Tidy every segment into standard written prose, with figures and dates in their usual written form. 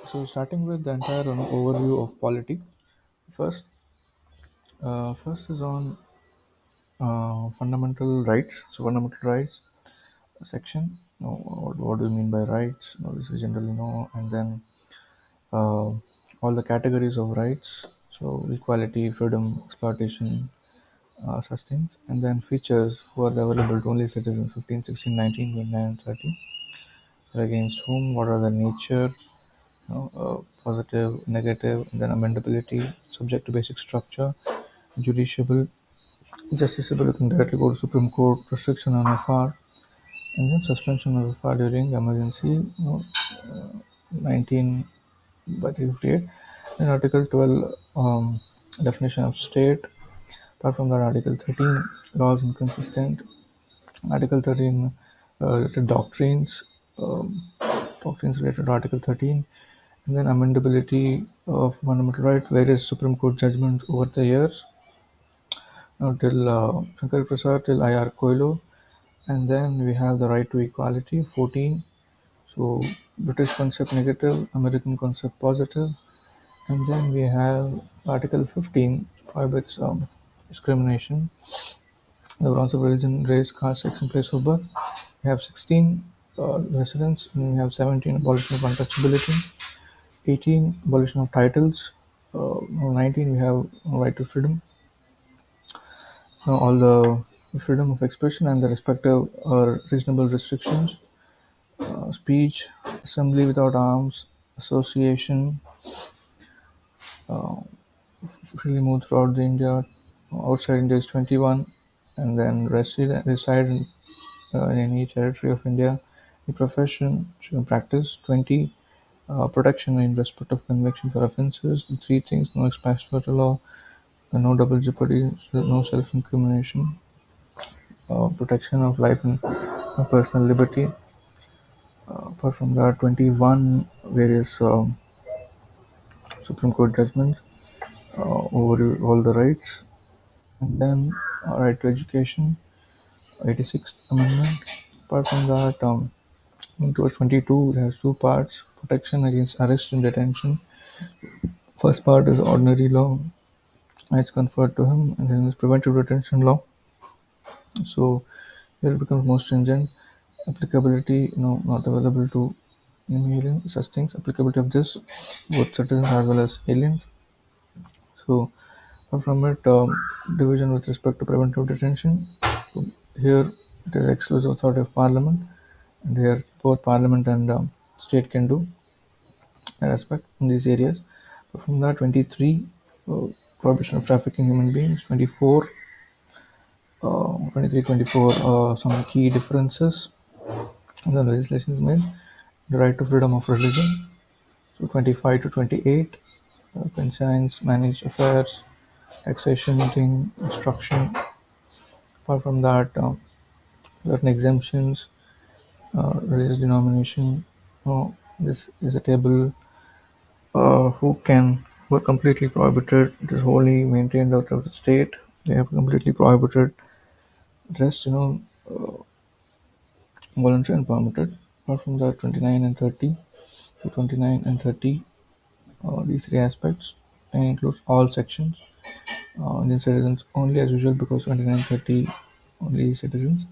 So, starting with the entire overview of polity, first, first is on fundamental rights. So, fundamental rights section. What do you mean by rights? This is generally and then uh, all the categories of rights. So, equality, freedom, exploitation, such things, and then features who are available to only citizens 15, 16, 19, 29, 30. So, against whom? What are the nature? Positive, negative, and then amendability, subject to basic structure, judiciable, justiciable, you can directly go to Supreme Court, restriction on FR, and then suspension of FR during emergency, 19 by 358. Then Article 12, definition of state. Apart from that, Article 13, laws inconsistent. Article 13, related doctrines, um, doctrines related to Article 13, and then amendability of fundamental rights, various Supreme Court judgments over the years, till Shankar Prasad, till I.R. Coelho, and then we have the right to equality, 14. So British concept negative, American concept positive, and then we have Article 15 prohibits discrimination, the grounds of religion, race, caste, sex, and place of birth. We have 16 residents, and we have 17 abolition of untouchability, 18 abolition of titles, 19 we have right to freedom, all the freedom of expression and the respective reasonable restrictions, speech, assembly without arms, association, uh, freely move throughout the India. Outside India is 21, and then reside in any territory of India. The profession practice 20. Protection in respect of conviction for offences. The three things: no expatriate law, no double jeopardy, no self-incrimination, protection of life and personal liberty. Apart from that, 21 various Supreme Court judgments over all the rights. And then right to education, 86th Amendment. Apart from that, towards 22, it has two parts: protection against arrest and detention. First part is ordinary law, it's conferred to him, and then there's preventive detention law. So here it becomes more stringent. Applicability, not available to alien such things. Applicability of this, both citizens as well as aliens. So from it, division with respect to preventive detention. So here it is exclusive authority of Parliament, and here both Parliament and state can do an aspect in these areas. So from that, 23, prohibition of trafficking human beings. 24, 23, 24, some key differences the legislation is made. The right to freedom of religion. So 25 to 28, pensions, manage affairs, taxation, thing, instruction. Apart from that, certain exemptions, religious denomination. This is a table who are completely prohibited. It is wholly maintained out of the state. They have completely prohibited. Rest, voluntary and permitted. Apart from that, 29 and 30. So 29 and 30, these three aspects, and includes all sections. Indian citizens only as usual because 29, 30 only citizens.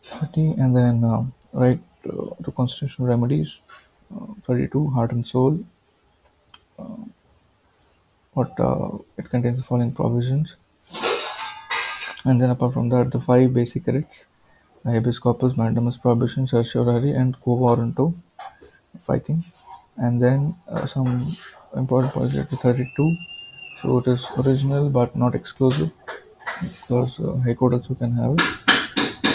30, and then right to constitutional remedies. 32, heart and soul. What it contains the following provisions, and then apart from that, the five basic writs: habeas corpus, mandamus, prohibition, certiorari, and quo warranto. Five things, and then some important points related to 32. So it is original but not exclusive because High Court also can have it.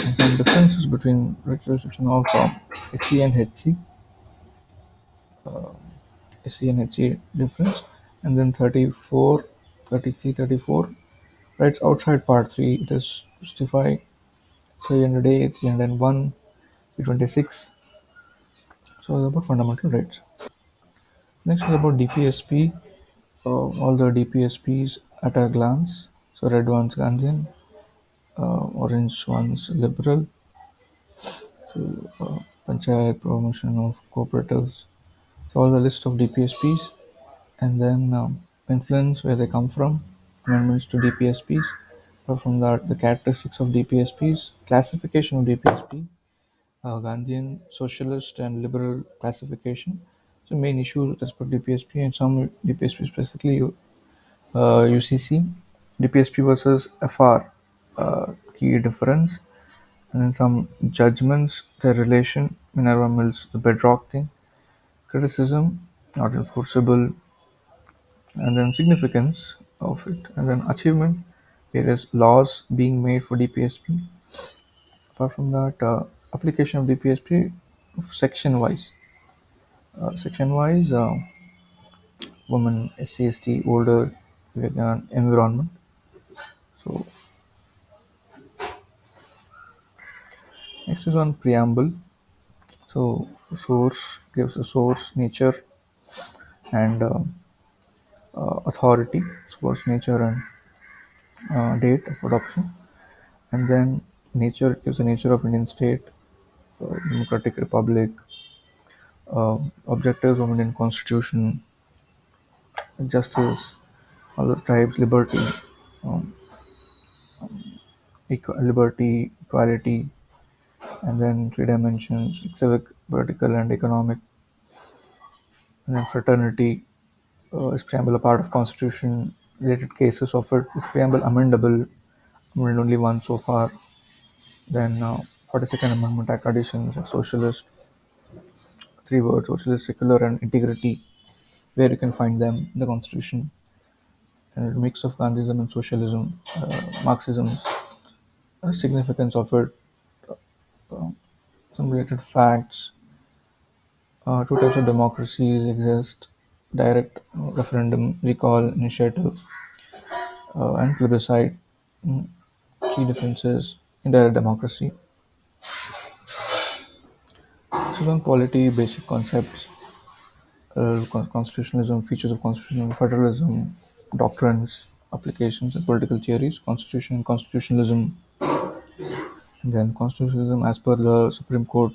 And some differences between writ jurisdiction of HC and HC, SC and HC difference, and then 34, 33, 34. Rights outside Part 3, it is 65, 308, 301, 326. So it's about fundamental rights. Next is about DPSP, all the DPSPs at a glance. So red one's Gandhian, orange one's liberal. So Panchayat, promotion of cooperatives, So all the list of DPSPs, and then influence where they come from, amendments to DPSPs. Apart from that, the characteristics of DPSPs, classification of DPSP, Gandhian, socialist, and liberal classification. So main issues with respect to DPSP and some DPSP specifically UCC, DPSP versus FR, key difference, and then some judgments, their relation, Minerva Mills, the bedrock thing, criticism, not enforceable, and then significance of it, and then achievement, various laws being made for DPSP. Apart from that, application of DPSP section wise. Section wise, women, SC, ST, older, vegan, environment. So next is on preamble. So source gives a source, nature, and authority, source, nature, and date of adoption. And then nature gives the nature of Indian state, democratic republic, objectives of Indian constitution, justice, all the tribes, liberty, um, liberty, equality, and then three dimensions, civic, political, and economic, and then fraternity. Is preamble a part of constitution? Related cases of it. Is preamble amendable? Amended only once so far. Then 42nd Amendment Act additions, socialist, three words, socialist, secular, and integrity, where you can find them in the constitution. And a mix of Gandhism and socialism, Marxism, significance of it, some related facts. Two types of democracies exist: direct referendum, recall, initiative, and plebiscite. Mm, Key differences: indirect democracy. So, on polity, basic concepts, constitutionalism, features of constitution, federalism, doctrines, applications, and political theories, constitution and constitutionalism. And then constitutionalism, as per the Supreme Court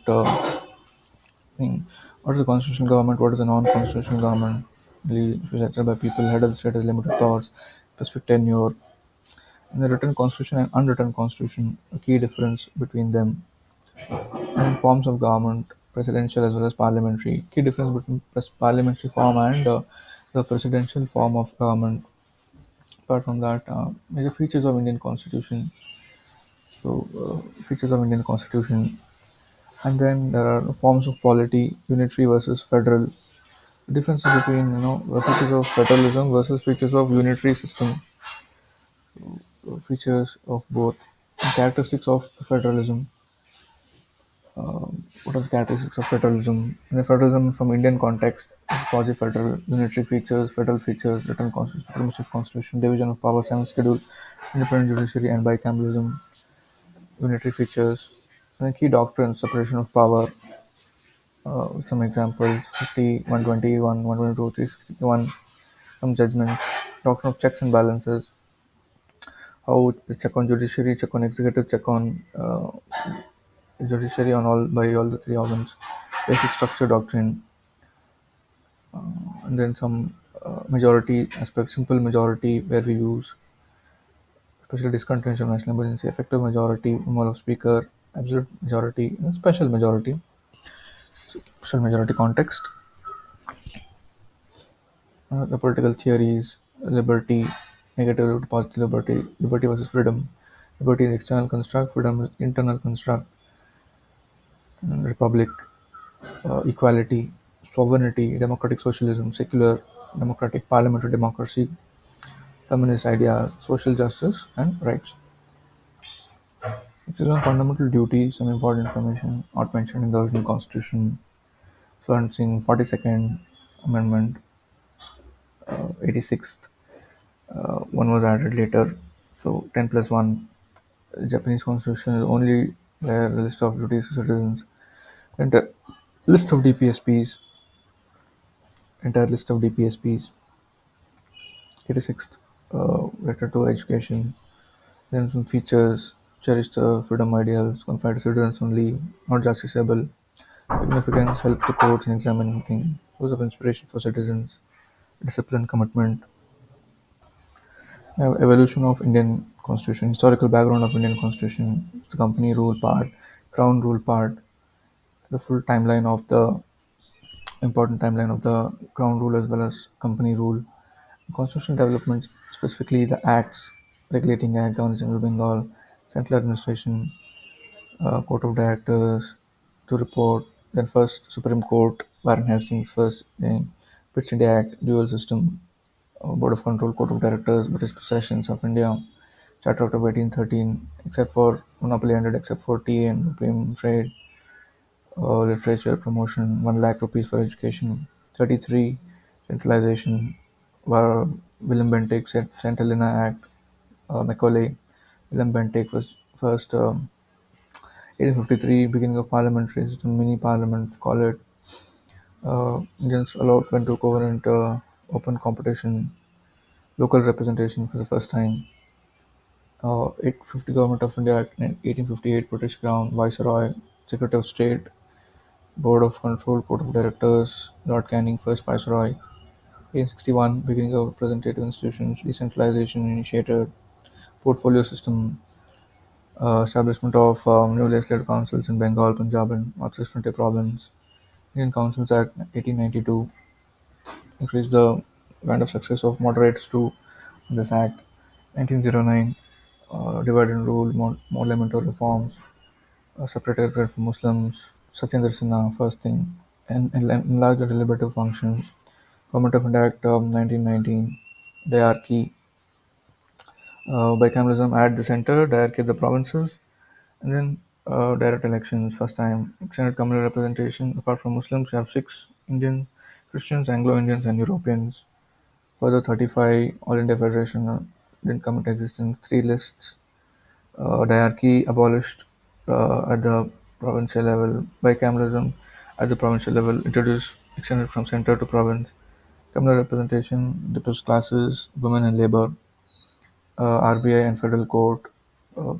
thing, what is the constitutional government? What is the non-constitutional government? Elected by people, head of the state has limited powers, specific tenure. And the written constitution and unwritten constitution, a key difference between them. And forms of government, presidential as well as parliamentary. Key difference between parliamentary form and the presidential form of government. Apart from that, major features of Indian Constitution. So, features of Indian Constitution, and then there are forms of polity, unitary versus federal. The differences between the features of federalism versus features of unitary system, features of both, and characteristics of federalism. What are the characteristics of federalism? In the federalism from Indian context, quasi-federal, unitary features, federal features, written constitution, permissive constitution, division of power, seventh schedule, independent judiciary, and bicameralism, unitary features, and key doctrines, separation of power. Some examples: 50, 121, 122, 361. Some judgments, doctrine of checks and balances, how the check on judiciary, check on executive, check on judiciary on all by all the three organs, basic structure doctrine, and then some majority aspect, simple majority where we use special discontinuation of national emergency, effective majority, removal of speaker, absolute majority, and special majority context, the political theories, liberty, negative liberty, positive liberty, liberty versus freedom. Liberty is external construct, freedom is internal construct, republic, equality, sovereignty, democratic socialism, secular, democratic parliamentary democracy, feminist ideas, social justice, and rights. It is on fundamental duties, some important information not mentioned in the original constitution. So, I'm seeing 42nd Amendment, 86th. One was added later. So 10 plus 1. Japanese constitution is only where the list of duties to citizens. Enter list of DPSPs. Entire list of DPSPs. 86th. Related to education. Then some features. Cherish the freedom ideals. Confined to citizens only. Not justiciable. Significance. Help the courts in examining things. Rules of inspiration for citizens, discipline, commitment, evolution of Indian Constitution, historical background of Indian Constitution, the company rule part, crown rule part, the full timeline of the important timeline of the crown rule as well as company rule, constitutional developments, specifically the acts, regulating act, Governor General Bengal, central administration, court of directors to report, then first Supreme Court, Warren Hastings first, then Pitt India Act, dual system, Board of Control, Court of Directors, British Possessions of India, Charter Act of 1813, except for monopoly ended, except for tea and opium trade, literature promotion, 1 lakh rupees for education, 33 centralization, William Bentinck said St. Helena Act, Macaulay, William Bentinck was first 1853 beginning of parliamentary system, mini parliament call it. Indians allowed for into covenant open competition, local representation for the first time. 850 Government of India Act 1858 British Crown, Viceroy, Secretary of State, Board of Control, Court of Directors, Lord Canning, first Viceroy. 1861 beginning of representative institutions, decentralization initiated, portfolio system, establishment of new legislative councils in Bengal, Punjab, and Marxist Frontier Province. Indian Councils Act 1892 increased the kind of success of moderates to this act. 1909 divide and rule, monumental reforms, separate electorate for Muslims. Satyendra Sinha, first thing, and enlarge the deliberative functions. Government of India Act 1919, diarchy, bicameralism at the center, diarchy at the provinces, and then direct elections, first time. Extended communal representation, apart from Muslims, you have 6 Indian, Christians, Anglo-Indians, and Europeans. Further 35 All India Federation didn't come into existence. 3 lists. Diarchy abolished at the provincial level. Bicameralism at the provincial level introduced, extended from center to province. Communal representation, depressed classes, women and labor. RBI and federal court. Uh,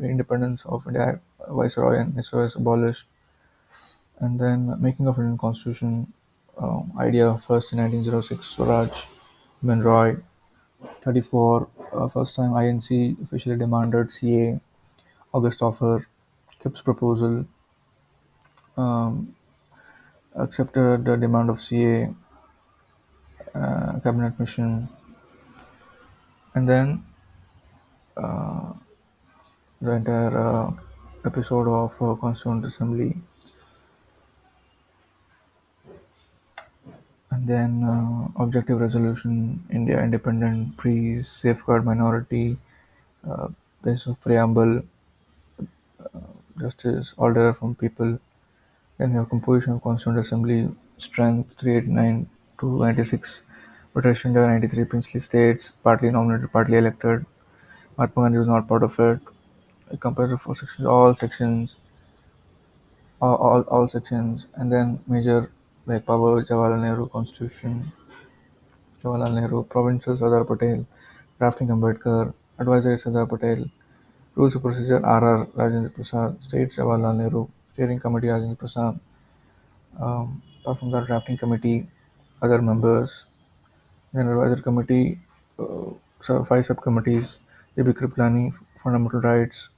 Independence of India, Viceroy and SOS abolished. And then making of Indian Constitution, idea first in 1906, Swaraj, Ben Roy, 34, first time INC officially demanded CA, August offer, Kipps proposal, um, accepted the demand of CA, cabinet mission, and then the entire episode of Constituent Assembly, and then objective resolution, India independent, peace, safeguard minority, uh, basis of preamble, justice, all derived from people. Then you have composition of Constituent Assembly, strength 389 to 96, rotation 93 princely states, partly nominated, partly elected. Mahatma Gandhi was not part of it. Compared to 4 sections, all sections, and then major like power, Jawaharlal Nehru Constitution, Jawaharlal Nehru, provincial Sardar Patel, drafting Ambedkar, advisory Sardar Patel, rules of procedure RR Rajendra Prasad, states Jawaharlal Nehru, steering committee Rajendra Prasad, apart from the drafting committee, other members, then advisory committee, so 5 subcommittees, JB Kriplani, fundamental rights,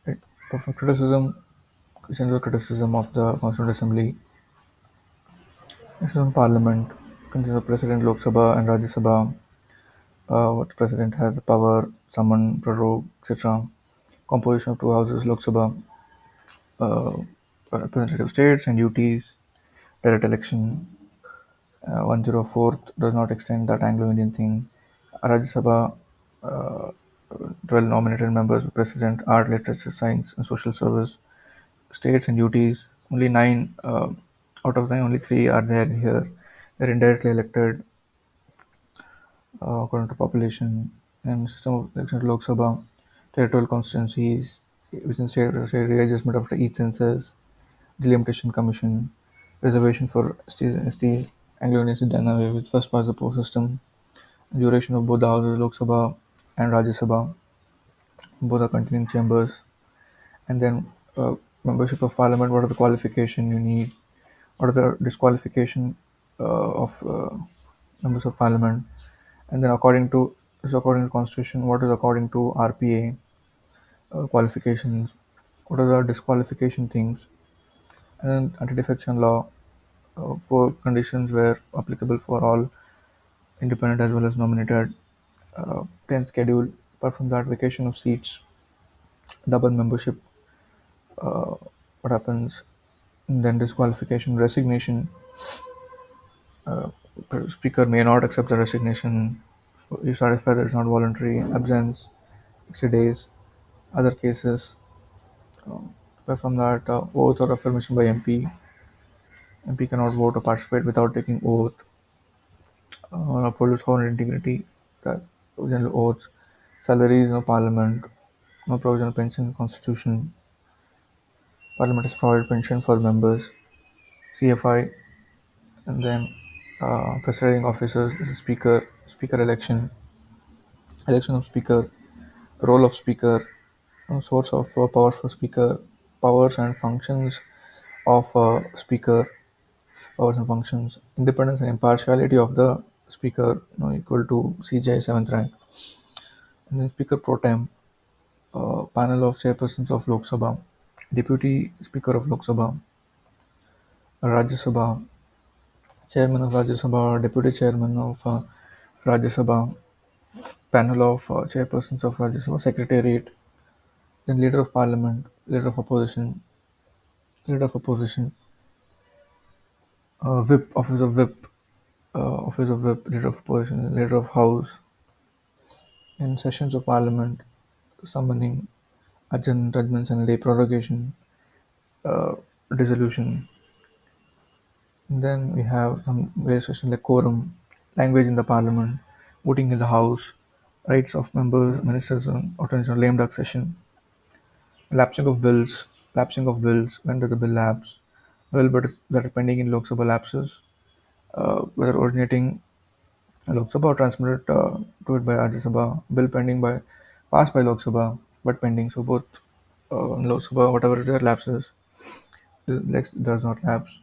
right? Apart from criticism, general criticism of the Constituent Assembly, national parliament consists of president, Lok Sabha, and Rajya Sabha. What president has the power, summon, prorogue, etc. Composition of 2 houses, Lok Sabha, uh, representative states and duties, direct election. 104th does not extend that Anglo-Indian thing. Rajya Sabha, uh, 12 nominated members, president, art, literature, science, and social service, states and duties. Only 9 out of 9, only 3 are there here. They're indirectly elected according to population. And system of election to Lok Sabha, territorial constituencies, within state readjustment after each census, delimitation commission, reservation for STs and STs, Anglo-Indians done away with first past the post system, duration of both the houses, Lok Sabha and Rajya Sabha, both are continuing chambers, and then membership of parliament, what are the qualification you need, what are the disqualification of members of parliament, and then according to constitution, what is according to RPA qualifications, what are the disqualification things, and then anti-defection law for conditions where applicable for all independent as well as nominated. 10th schedule. Apart from that, vacation of seats, double membership, uh, what happens, and then disqualification, resignation. Uh, Speaker may not accept the resignation. You satisfy that it's not voluntary. Absence, 60 days. Other cases. Apart from that, oath or affirmation by MP. MP cannot vote or participate without taking oath. Uphold own integrity. That general oaths. Salaries of parliament. No provision of pension constitution. Parliament has provided pension for members. CFI, and then presiding officers, speaker, speaker election, election of speaker, role of speaker, source of powers for speaker, powers and functions of speaker, powers and functions, independence and impartiality of the speaker, equal to CJ 7th rank, and then speaker pro tem, panel of chairpersons of Lok Sabha, deputy speaker of Lok Sabha, Rajya Sabha, chairman of Rajya Sabha, deputy chairman of Rajya Sabha, panel of chairpersons of Rajya Sabha, secretariat, then leader of parliament, leader of opposition, whip, office of whip, leader of opposition, leader of house, in sessions of parliament, summoning, adjourn judgments and lay prorogation, uh, dissolution. And then we have some various sessions like quorum, language in the parliament, voting in the house, rights of members, ministers, and attorneys, lame duck session, lapsing of bills, when does the bill lapse? Bill that are pending in Lok Sabha lapses, whether originating in Lok Sabha or transmitted to it by Rajya Sabha, bill pending by passed by Lok Sabha but pending. So both in Lok Sabha, whatever their lapses, the next does not lapse.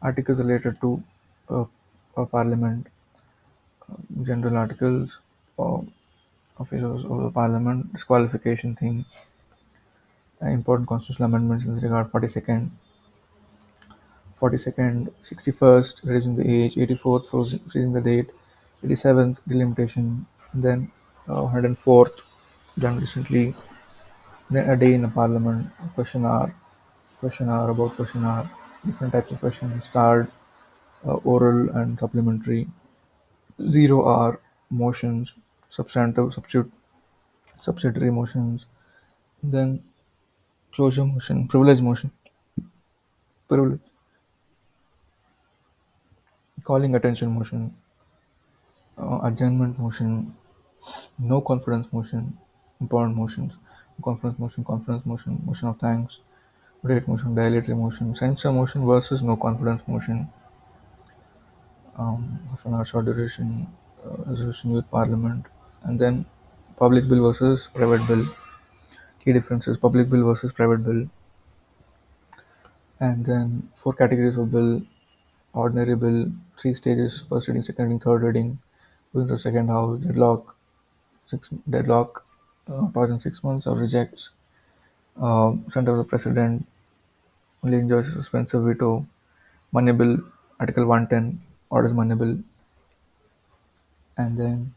Articles related to uh, Parliament, general articles, uh, officers of the Parliament, disqualification thing, important constitutional amendments in this regard, 42nd, 61st, reducing the age, 84th, freezing the date, 87th, delimitation, then 104th, done recently, then a day in the parliament, question hour about question hour, different types of questions, starred, oral and supplementary, 0 hour, motions, substantive, subsidiary motions, then closure motion, privilege, calling attention motion, adjournment motion, no confidence motion, important motions, confidence motion, motion of thanks, rate motion, dilatory motion, censure motion versus no confidence motion, half an hour short duration, resolution youth parliament, and then public bill versus private bill. Key differences: public bill versus private bill, and then four categories of bill: ordinary bill, three stages: first reading, second reading, third reading, going to second house, deadlock, pass in 6 months or rejects. Sent of the president only enjoys suspensive veto. Money bill, Article 110, orders money bill, and then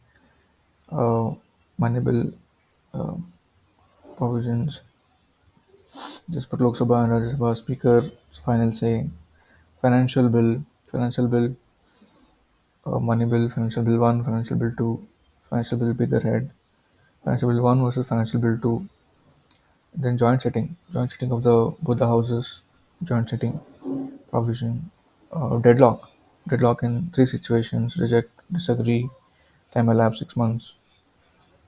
uh, money bill uh, provisions. Just put Lok Sabha and Rajya Sabha Speaker final say. Financial bill, money bill, financial bill 1, financial bill 2, financial bill bigger head, financial bill 1 versus financial bill 2. Then joint sitting of the both the houses, joint sitting provision, deadlock in three situations: reject, disagree, time elapsed 6 months.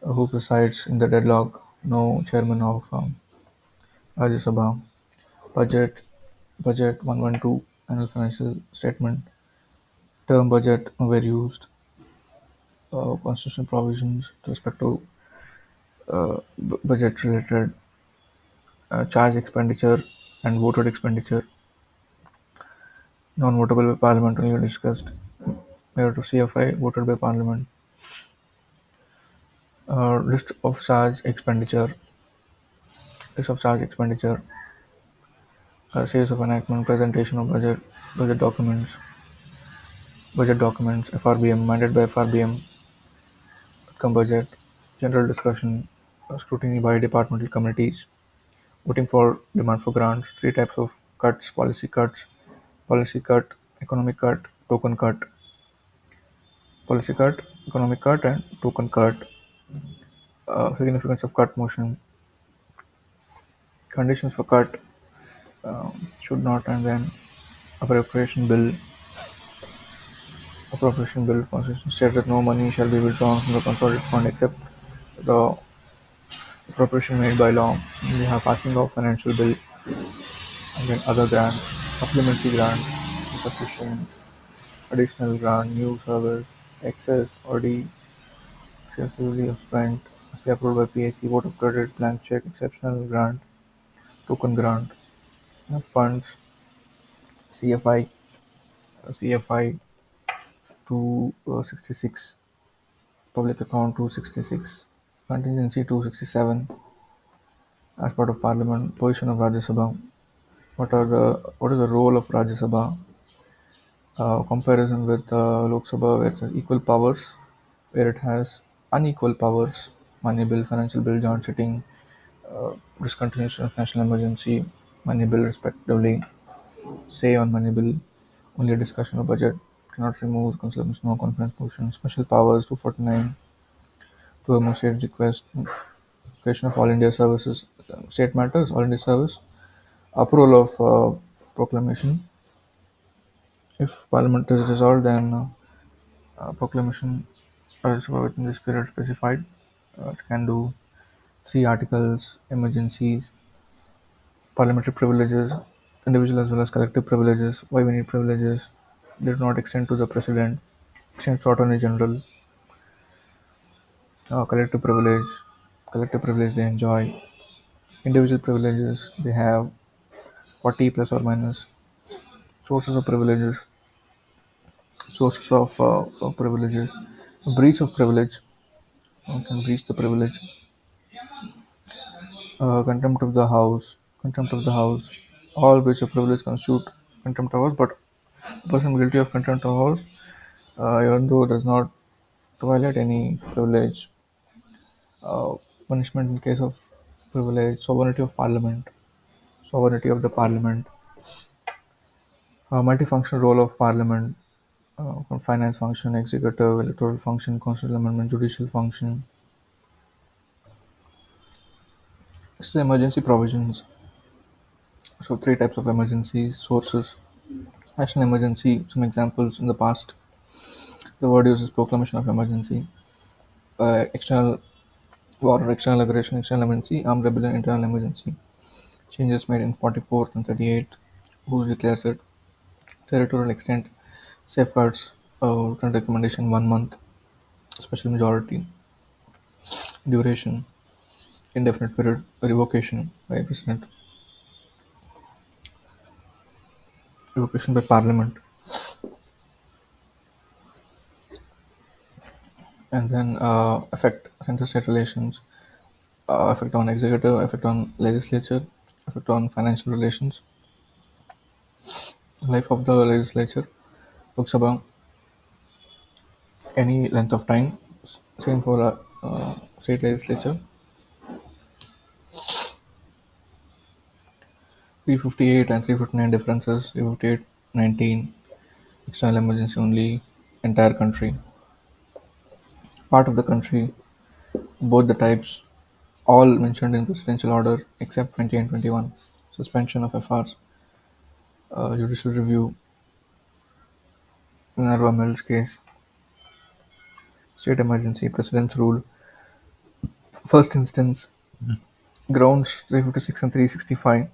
Who presides in the deadlock? No chairman of Rajya Sabha. Budget 112, annual financial statement, term budget were used, constitutional provisions with respect to budget related, charge expenditure and voted expenditure, Non-votable by Parliament only discussed. Mayor to CFI voted by Parliament. List of charge expenditure. List of charge expenditure. Series of enactment. Presentation of budget. Budget documents. Budget documents. FRBM. Mandated by FRBM. Outcome budget. General discussion. Scrutiny by departmental committees. Voting for demand for grants. Three types of cuts. Policy cut, economic cut, token cut. Policy cut, economic cut, and token cut. Significance of cut motion. Conditions for cut should not, and then appropriation bill. Appropriation bill constitution states that no money shall be withdrawn from the consolidated fund except the appropriation made by law. We have passing of financial bill, and then other grants, supplementary grants, insufficient, additional grant, new service, excess, already excessively spent, must be approved by PAC, vote of credit, blank check, exceptional grant, token grant, funds, CFI, CFI 266, public account 266, contingency 267, as part of Parliament, position of Rajya Sabha. What is the role of Rajya Sabha? Comparison with Lok Sabha, where it has equal powers, where it has unequal powers, money bill, financial bill, joint sitting, discontinuation of national emergency, money bill respectively, say on money bill, only a discussion of budget, cannot remove concerns, no conference motion, special powers 249, to a state request, creation of All India services, state matters, All India service, approval of proclamation. If Parliament is dissolved, then proclamation within this period specified. It can do three articles, emergencies, parliamentary privileges, individual as well as collective privileges. Why we need privileges? They do not extend to the president, extends to attorney general. Collective privilege they enjoy. Individual privileges they have 40 plus or minus. Sources of privileges, of privileges. Breach of privilege, one can breach the privilege. Contempt of the house. All breach of privilege constitute contempt of house, but a person guilty of contempt of house, even though does not violate any privilege, uh, punishment in case of privilege, sovereignty of the parliament, multifunction role of parliament, finance function, executive, electoral function, constitutional amendment, judicial function. So the emergency provisions. So three types of emergencies, sources. National emergency, some examples in the past. The word uses proclamation of emergency, external war or external aggression, external emergency, armed rebellion, internal emergency. Changes made in 44th and 38. Who declares it? Territorial extent, safeguards, written recommendation 1 month, special majority, duration, indefinite period, revocation by president, revocation by parliament, and then effect center-state relations, effect on executive, effect on legislature, effect on financial relations, life of the legislature, Lok Sabha, any length of time, same for state legislature, 358 and 359 differences, 358, 19, external emergency only, entire country, part of the country, both the types, all mentioned in presidential order except 20 and 21, suspension of FRs, judicial review, Minerva Mills case, state emergency, president's rule, first instance, grounds 356 and 365,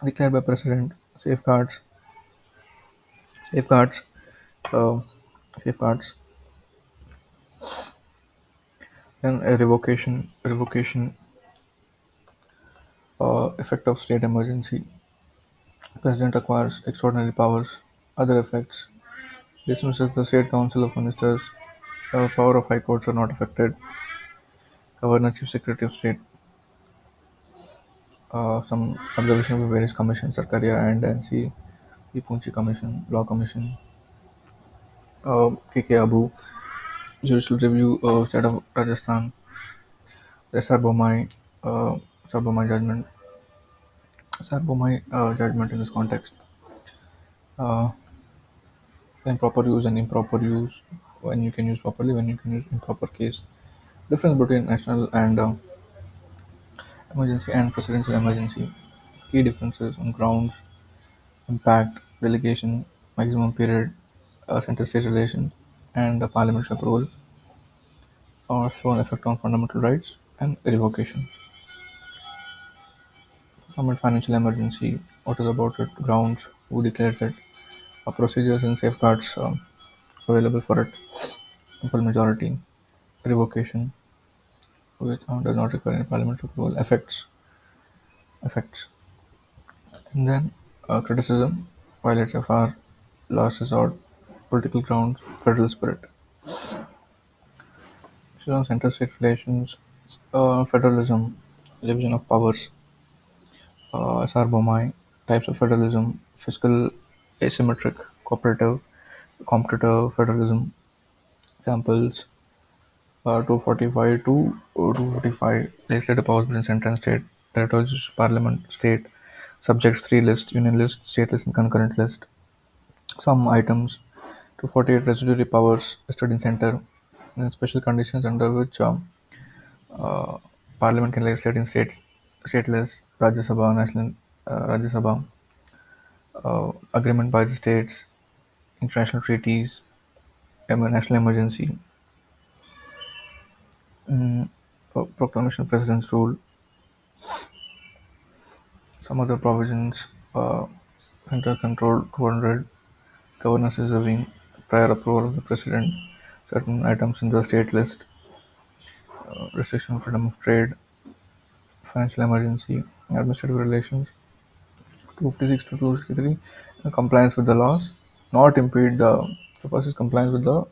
declared by president, safeguards, uh, safeguards, and a revocation, effect of state emergency. President acquires extraordinary powers. Other effects: dismisses the State Council of Ministers. Power of High Courts are not affected. Governor, Chief Secretary of State. Some observation of various commissions: Sarkaria and NC, the Punchi Commission, Law Commission, KK Abu, Judicial Review, State of Rajasthan, SR Bomai, SR Bomai judgment, SR Bomai judgment in this context. Uh, Improper use and improper use, when you can use properly, when you can use improper case. Difference between national and emergency and presidential emergency. Key differences on grounds: impact, delegation, maximum period, center-state relation, and parliamentary approval, or shown effect on fundamental rights and revocation. Government financial emergency: what is about it, grounds, who declares it, procedures and safeguards available for it, simple majority, revocation, which does not require any parliamentary approval, effects, and then criticism, violates FR, last resort, political grounds, federal spirit. Issues on center-state relations, federalism, division of powers, SR Bomai, types of federalism, fiscal, asymmetric, cooperative, competitive federalism, examples, 245 to 255, legislative powers within center and state, territories, parliament, state, subjects 3 list, union list, state list, and concurrent list. Some items: 248 residuary powers vested in center, and special conditions under which uh, Parliament can legislate in state lists, Rajya Sabha, national Rajya Sabha, agreement by the states, international treaties, national emergency, proclamation of president's rule. Some other provisions: center control 200, governors reserving prior approval of the president, certain items in the state list, restriction of freedom of trade, financial emergency, administrative relations, 256 to 263, compliance with the laws, not impede the first is compliance with the,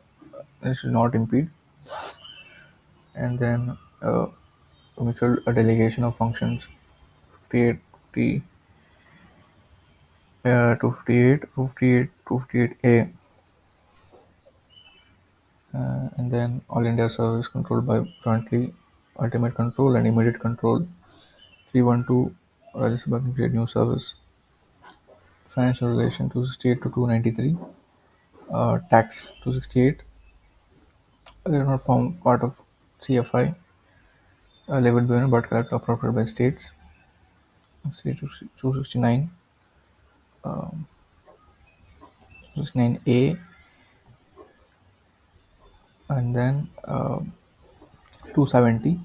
it should not impede, and then mutual delegation of functions, 58, 50, 258, 258, 258A, and then All India service controlled by jointly ultimate control and immediate control, 312, Rajya Sabha can create new service, financial relation 268 to 293, tax 268, they are not form part of CFI, levied by but collected appropriated by states, 269, 269A, and then 270,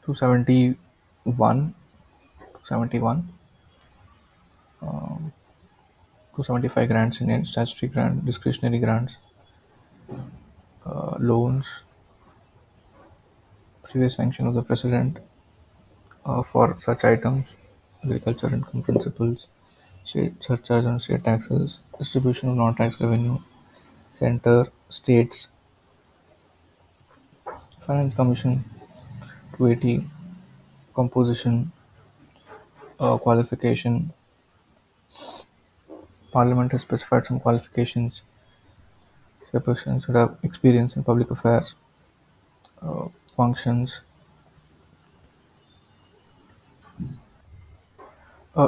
271, 271, 275 grants in statutory grant, discretionary grants, loans, previous sanction of the president for such items, agriculture income principles, state surcharge on state taxes, distribution of non-tax revenue, center, states, finance commission, 280, composition, qualification. Parliament has specified some qualifications. Chairperson should have experience in public affairs, functions,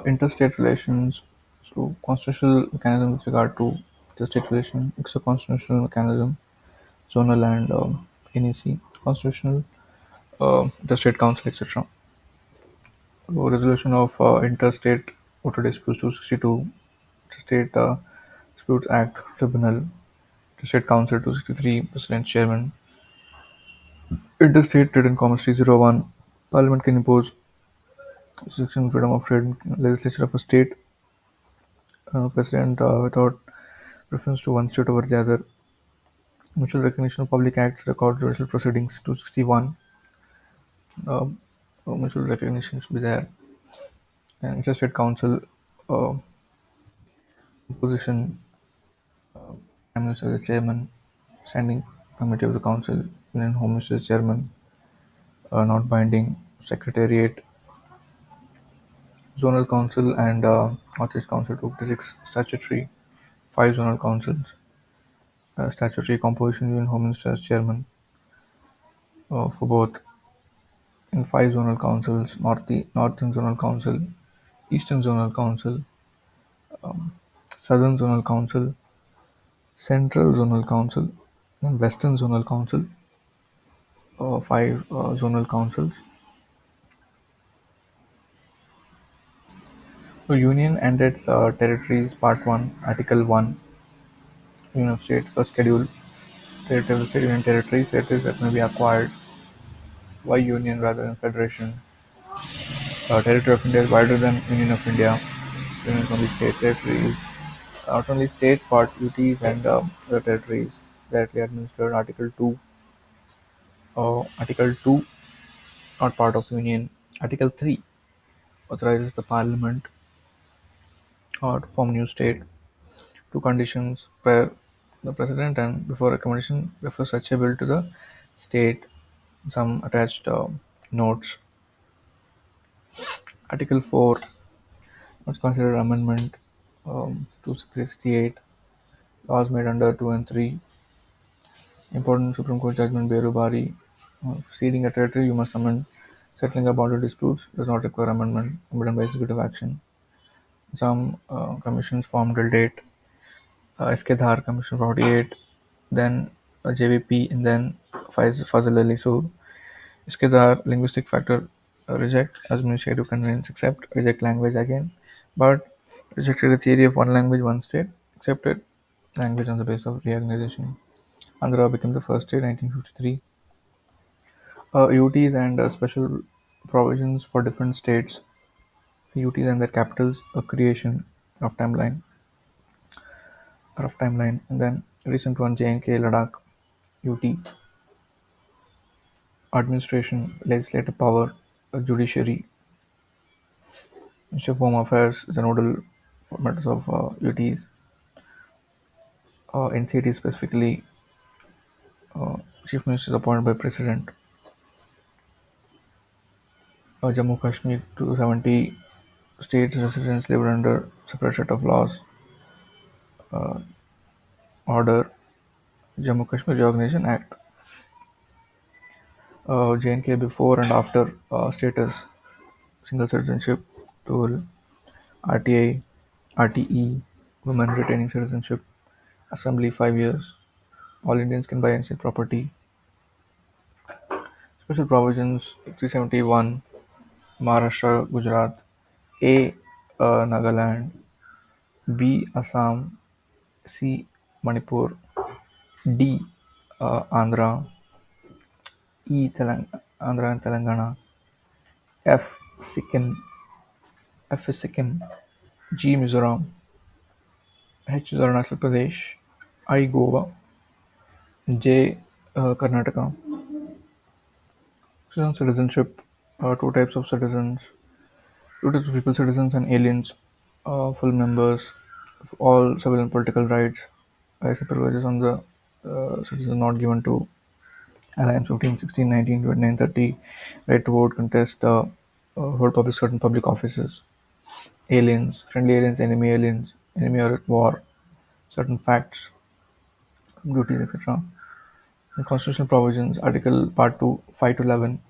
interstate relations. So, constitutional mechanism with regard to interstate relation, extra-constitutional mechanism, zonal and NEC, constitutional, interstate council, etc. Resolution of interstate water disputes 262, Interstate Disputes Act Tribunal, Interstate Council 263, President Chairman, Interstate Trade and Commerce 301, Parliament can impose restriction on freedom of trade in legislature of a state, President without reference to one state over the other, mutual recognition of public acts, record judicial proceedings 261, mutual recognition should be there, and Interstate Council composition. Prime Minister is the chairman, standing committee of the council, Union Home Minister is chairman, not binding, secretariat, zonal council and Northeast Council 256 statutory, five zonal councils, statutory composition, Union Home Minister as chairman for both, and five zonal councils, Northern Zonal Council, Eastern Zonal Council, Southern Zonal Council, Central Zonal Council, and Western Zonal Council, five zonal councils. So Union and its territories, Part 1, Article 1, Union of States, first schedule, territory of the state, Union territories, territories that may be acquired. Why Union rather than Federation? Territory of India is wider than Union of India. Union is only state territories. Not only state, but UTs and other territories directly administered. Article 2, not part of Union. Article 3 authorizes the Parliament to form new state. Two conditions prior the President and before recommendation refer such a bill to the state. Some attached notes. Article 4 was considered amendment 268. Laws made under 2 and 3. Important Supreme Court judgment Beru Bari. Ceding a territory, you must amend. Settling a boundary disputes does not require amendment. Amendment by executive action. Some commissions formed till date. SK Dhar Commission 48. Then JVP and then Fazil Ali Sood. SK Dhar linguistic factor reject administrative convenience accept reject language again, but rejected the theory of one language one state accepted language on the basis of reorganization. Andhra became the first state 1953. UTs and special provisions for different states. The UTs and their capitals, a creation, rough timeline, and then recent one J&K Ladakh, UT, administration, legislative power, judiciary, Ministry of Home Affairs, the nodal for matters of UTs, NCT specifically, Chief Minister is appointed by President. Jammu Kashmir 270 states residents lived under separate set of laws. Order Jammu Kashmir Reorganization Act. J&K before and after status, single citizenship tool, RTI, RTE, women retaining citizenship, assembly 5 years, all Indians can buy and sell property. Special provisions 371, Maharashtra, Gujarat, A. Nagaland, B. Assam, C. Manipur, D. Andhra, Andhra and Telangana, F. F is Sikkim, G. Mizoram, H is Arunachal Pradesh, I. Goa, J. Karnataka. Citizenship, two types of citizens, two types of people, citizens and aliens, full members of all civil and political rights, except privileges on the citizen not given to Alliance 15, 16, 19, 29, 30, right to vote, contest, hold certain public offices, aliens, friendly aliens, enemy or at war, certain facts, duties, etc. The constitutional provisions, Article Part 2, 5 to 11,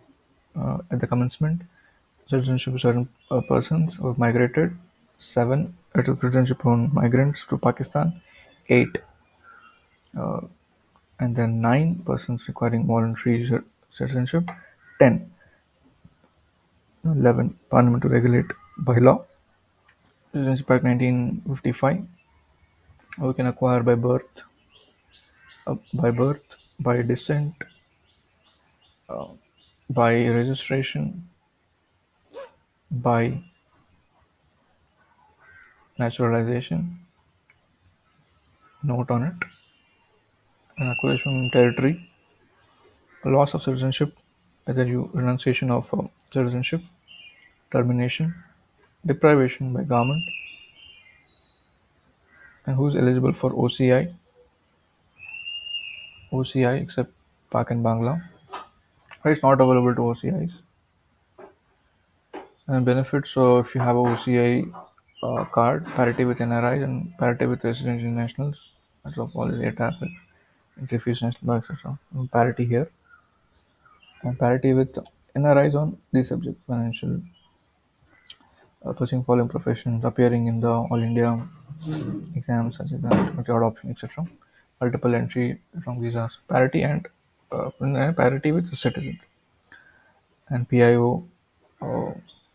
at the commencement, citizenship of certain persons who have migrated, 7, citizenship on migrants to Pakistan, 8, and then 9 persons requiring voluntary citizenship, 10, 11, Parliament to regulate by law, Citizenship Act 1955, we can acquire by birth, by descent, by registration, by naturalization, note on it, an acquisition territory, loss of citizenship, either you renunciation of citizenship, termination, deprivation by government, and who is eligible for OCI, OCI except Pak and Bangla. But it's not available to OCIs. And benefits, so if you have a OCI card, parity with NRIs and parity with resident internationals, as of all air traffic, entry fees, national law, etc. Parity here, and parity with NRIs on these subject financial, pursuing following professions, appearing in the All India exams such as job option, etc. Multiple entry from visas, parity and parity with the citizens, and PIO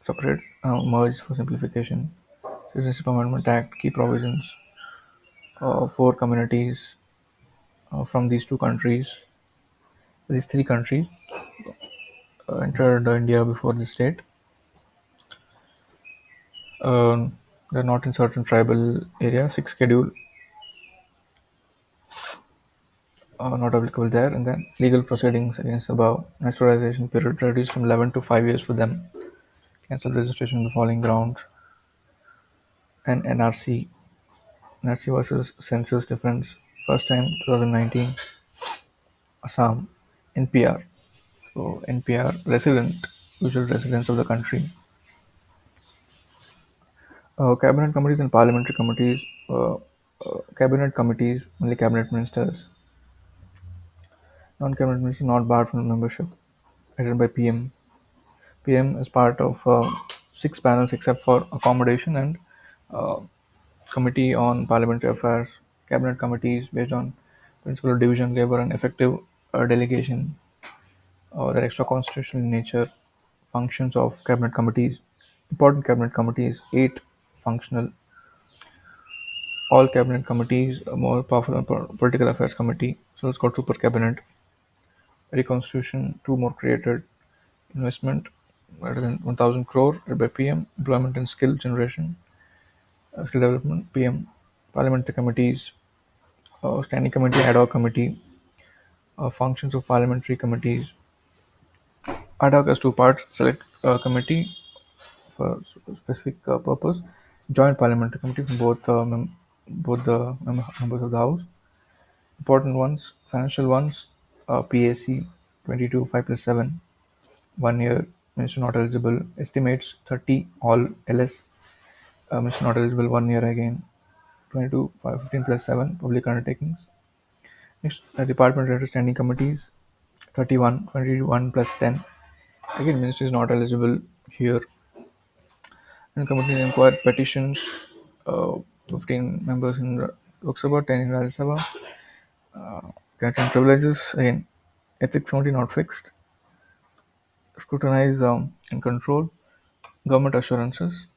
separate merged for simplification. Citizenship Amendment Act key provisions for communities from these three countries entered India before this date. They're not in certain tribal areas. Sixth schedule not applicable there. And then legal proceedings against above naturalization period reduced from 11 to 5 years for them. Cancel registration on the following grounds. And NRC versus census difference. First time 2019 Assam NPR. So NPR resident, usual residents of the country. Cabinet committees and parliamentary committees. Cabinet committees, only cabinet ministers. Non-cabinet ministers not barred from membership. Headed by PM. PM is part of six panels except for accommodation and uh, committee on parliamentary affairs. Cabinet committees based on principle of division, labor, and effective delegation. They're extra constitutional in nature. Functions of cabinet committees. Important cabinet committees. Eight functional. All cabinet committees are more powerful than political affairs committee. So it's called super cabinet. Reconstitution. Two more created. Investment greater than 1,000 crore led by PM. Employment and skill generation. Skill development. PM. Parliamentary committees. Standing committee. Ad hoc committee. Functions of parliamentary committees. Ad hoc has two parts: select committee for specific purpose, joint parliamentary committee from both the members of the house. Important ones, financial ones, PAC 22 5 plus 7, 1 year, minister not eligible, estimates 30, all LS, minister not eligible, 1 year again, 22 5 15 plus 7, public undertakings. Next, department related standing committees, 31 21 plus 10. Again, minister is not eligible here. And committee inquired petitions, 15 members in Lok Sabha, 10 in Rajya Sabha. Rights and privileges, again, ethics committee not fixed. Scrutinize and control. Government assurances,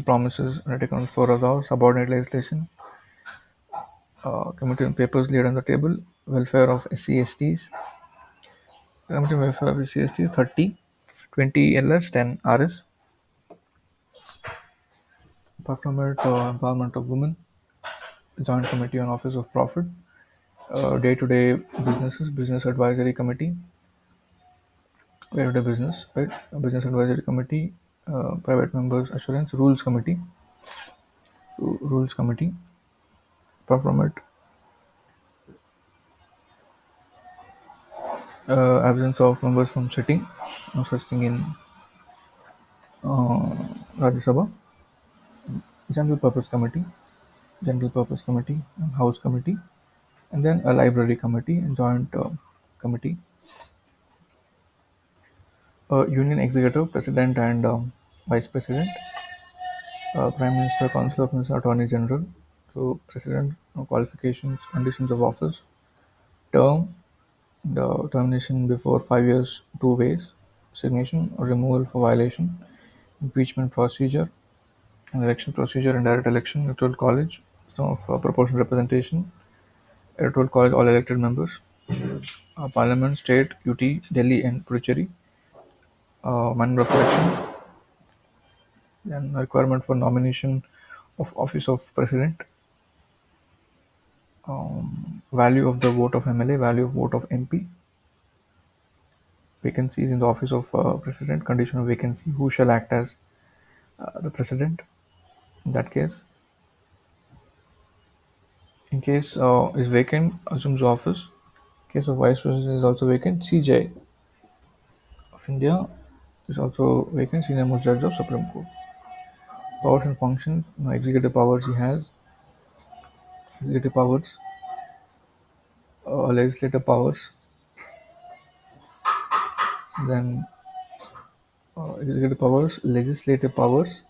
promises, undertaken on the floor of the House. Subordinate legislation. Committee on papers laid on the table. Welfare of SC/STs. Committee on welfare of SC/STs 30, 20 LS, 10 RS. Apart from it, empowerment of women. Joint committee on office of profit. Day-to-day businesses, business advisory committee, day-to-day business, right? Business advisory committee, private members assurance, rules committee. Apart from it, absence of members from sitting, no such thing in uh, Rajya Sabha. General purpose committee, and house committee, and then a library committee and joint committee. Union executive, president and vice president. Prime Minister, Council of Ministers, Attorney General. So, President, qualifications, conditions of office, term, the termination before 5 years, two ways, resignation or removal for violation, impeachment procedure, and election procedure, indirect election, electoral college, system of proportional representation, electoral college, all elected members, Parliament, State, UT, Delhi, and Puducherry, manner of election, then requirement for nomination of office of president, value of the vote of MLA, value of vote of MP, vacancies in the office of president, condition of vacancy, who shall act as the president in that case, In case is vacant, assumes office. In case of vice president is also vacant, CJ of India is also vacant, senior most judge of Supreme Court. Powers and functions, executive powers he has, executive powers, legislative powers, then executive powers, legislative powers,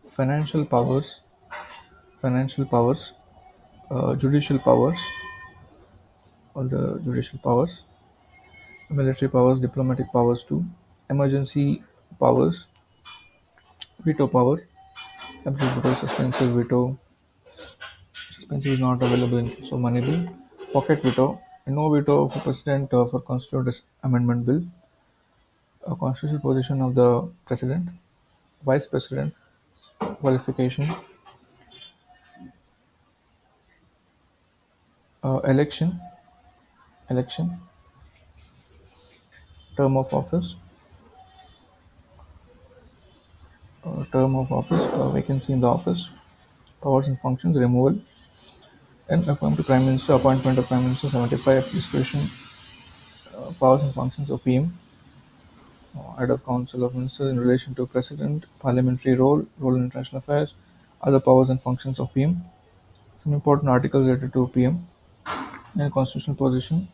financial powers, financial powers, judicial powers, all the judicial powers, military powers, diplomatic powers too, emergency powers, veto power, absolute veto, suspensive veto, suspensive is not available in case of money bill, pocket veto, no veto for president for constitutional amendment bill, a constitutional position of the president, vice president, qualification, election, election, term of office, vacancy in the office, powers and functions, removal, and appointment to Prime Minister, appointment of Prime Minister, 75, administration, powers and functions of PM, head of Council of Ministers in relation to President, parliamentary role in international affairs, other powers and functions of PM, some important articles related to PM, and constitutional position,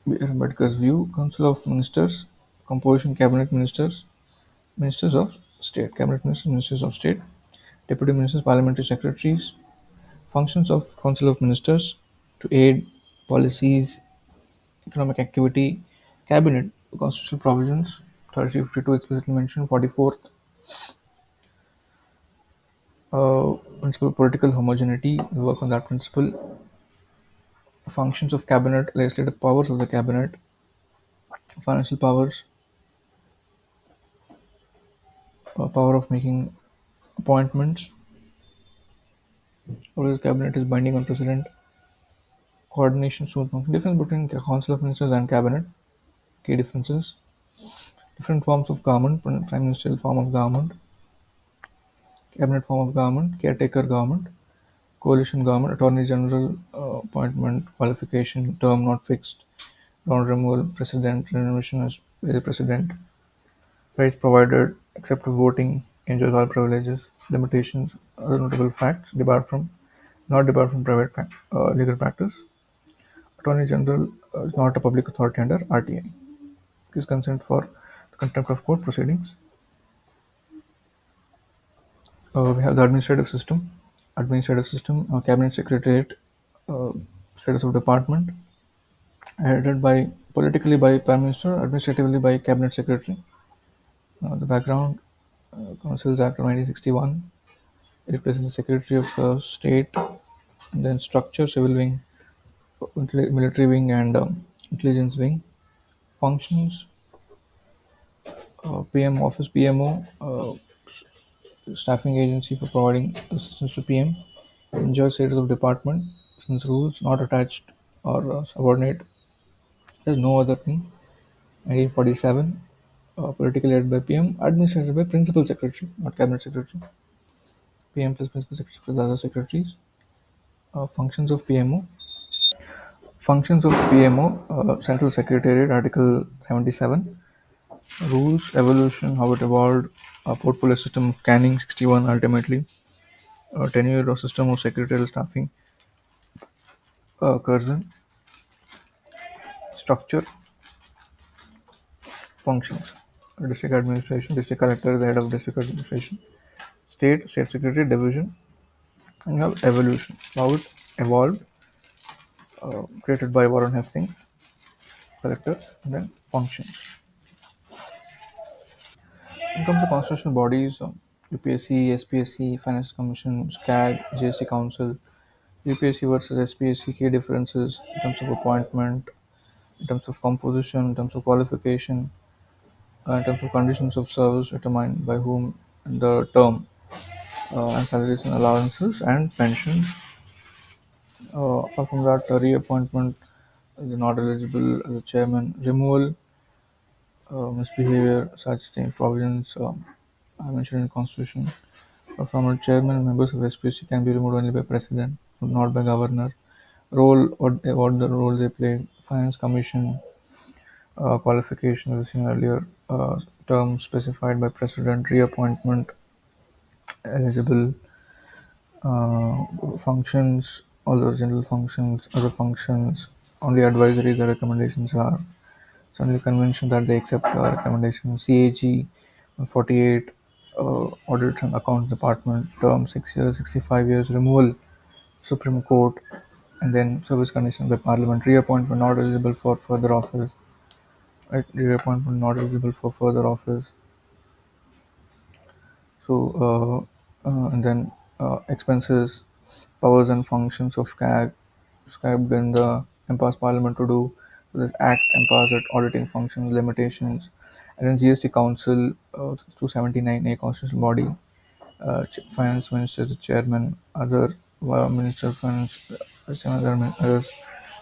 Ambedkar's view, Council of Ministers, composition, cabinet ministers, ministers of state, cabinet ministers, ministers of state, deputy ministers, parliamentary secretaries, functions of Council of Ministers to aid policies, economic activity, cabinet, constitutional provisions, 3352 explicitly mentioned, 44th, principle of political homogeneity, we work on that principle, functions of cabinet, legislative powers of the cabinet, financial powers, power of making appointments, or the cabinet is binding on president, coordination, so difference between council of ministers and cabinet, key differences, different forms of government, prime ministerial form of government, cabinet form of government, caretaker government, coalition government, attorney general, appointment, qualification, term not fixed, non removal, president, renovation as the president, rights provided, except for voting, enjoys all privileges, limitations, other notable facts, not debarred from private legal practice. Attorney General is not a public authority under RTI. Gives consent for the contempt of court proceedings. We have the administrative system. Cabinet secretariat, uh, status of department, headed by politically by prime minister, administratively by cabinet secretary. The background, Councils Act of 1961. It replaces the Secretary of State. And then structure, civil wing, military wing, and intelligence wing. Functions, PM office, PMO, staffing agency for providing assistance to PM. Enjoys status of department since rules not attached or subordinate. There's no other thing. 1947, politically led by PM, administrated by principal secretary, not cabinet secretary. PM plus principal secretary plus other secretaries. Functions of PMO. Functions of PMO, Central Secretariat, Article 77. Rules, evolution, how it evolved, portfolio system of scanning, 61 ultimately. Tenure or system of secretarial staffing, Curzon. Structure, functions. District administration, district collector is the head of district administration. State secretary, division. And you have evolution, how it evolved, created by Warren Hastings, collector, and then functions. In terms of constitutional bodies, UPSC, SPSC, Finance Commission, SCAG, GST Council, UPSC versus SPSC, key differences in terms of appointment, in terms of composition, in terms of qualification, in terms of conditions of service determined by whom, and the term, and salaries and allowances and pensions. Apart from that, reappointment is not eligible as a chairman, removal, misbehavior, such thing, provisions. I mentioned in the Constitution. From a chairman, members of SPC can be removed only by president, not by governor. Role, what the role they play. Finance Commission qualification as seen earlier. Term specified by president. Reappointment eligible. Functions, all the general functions, other functions. Only advisory. The recommendations are. It's only convention that they accept recommendations. CAG 48, Audits and Accounts Department, term 6 years, 65 years, removal, Supreme Court, and then service conditions by Parliament, reappointment not eligible for further office, right? Reappointment not eligible for further office. So, and then expenses, powers and functions of SCAG, described in the empowers Parliament to do. So this Act empowers it auditing functions, limitations, and then GST Council 279A constitutional body, finance minister, the chairman, other minister of finance, others,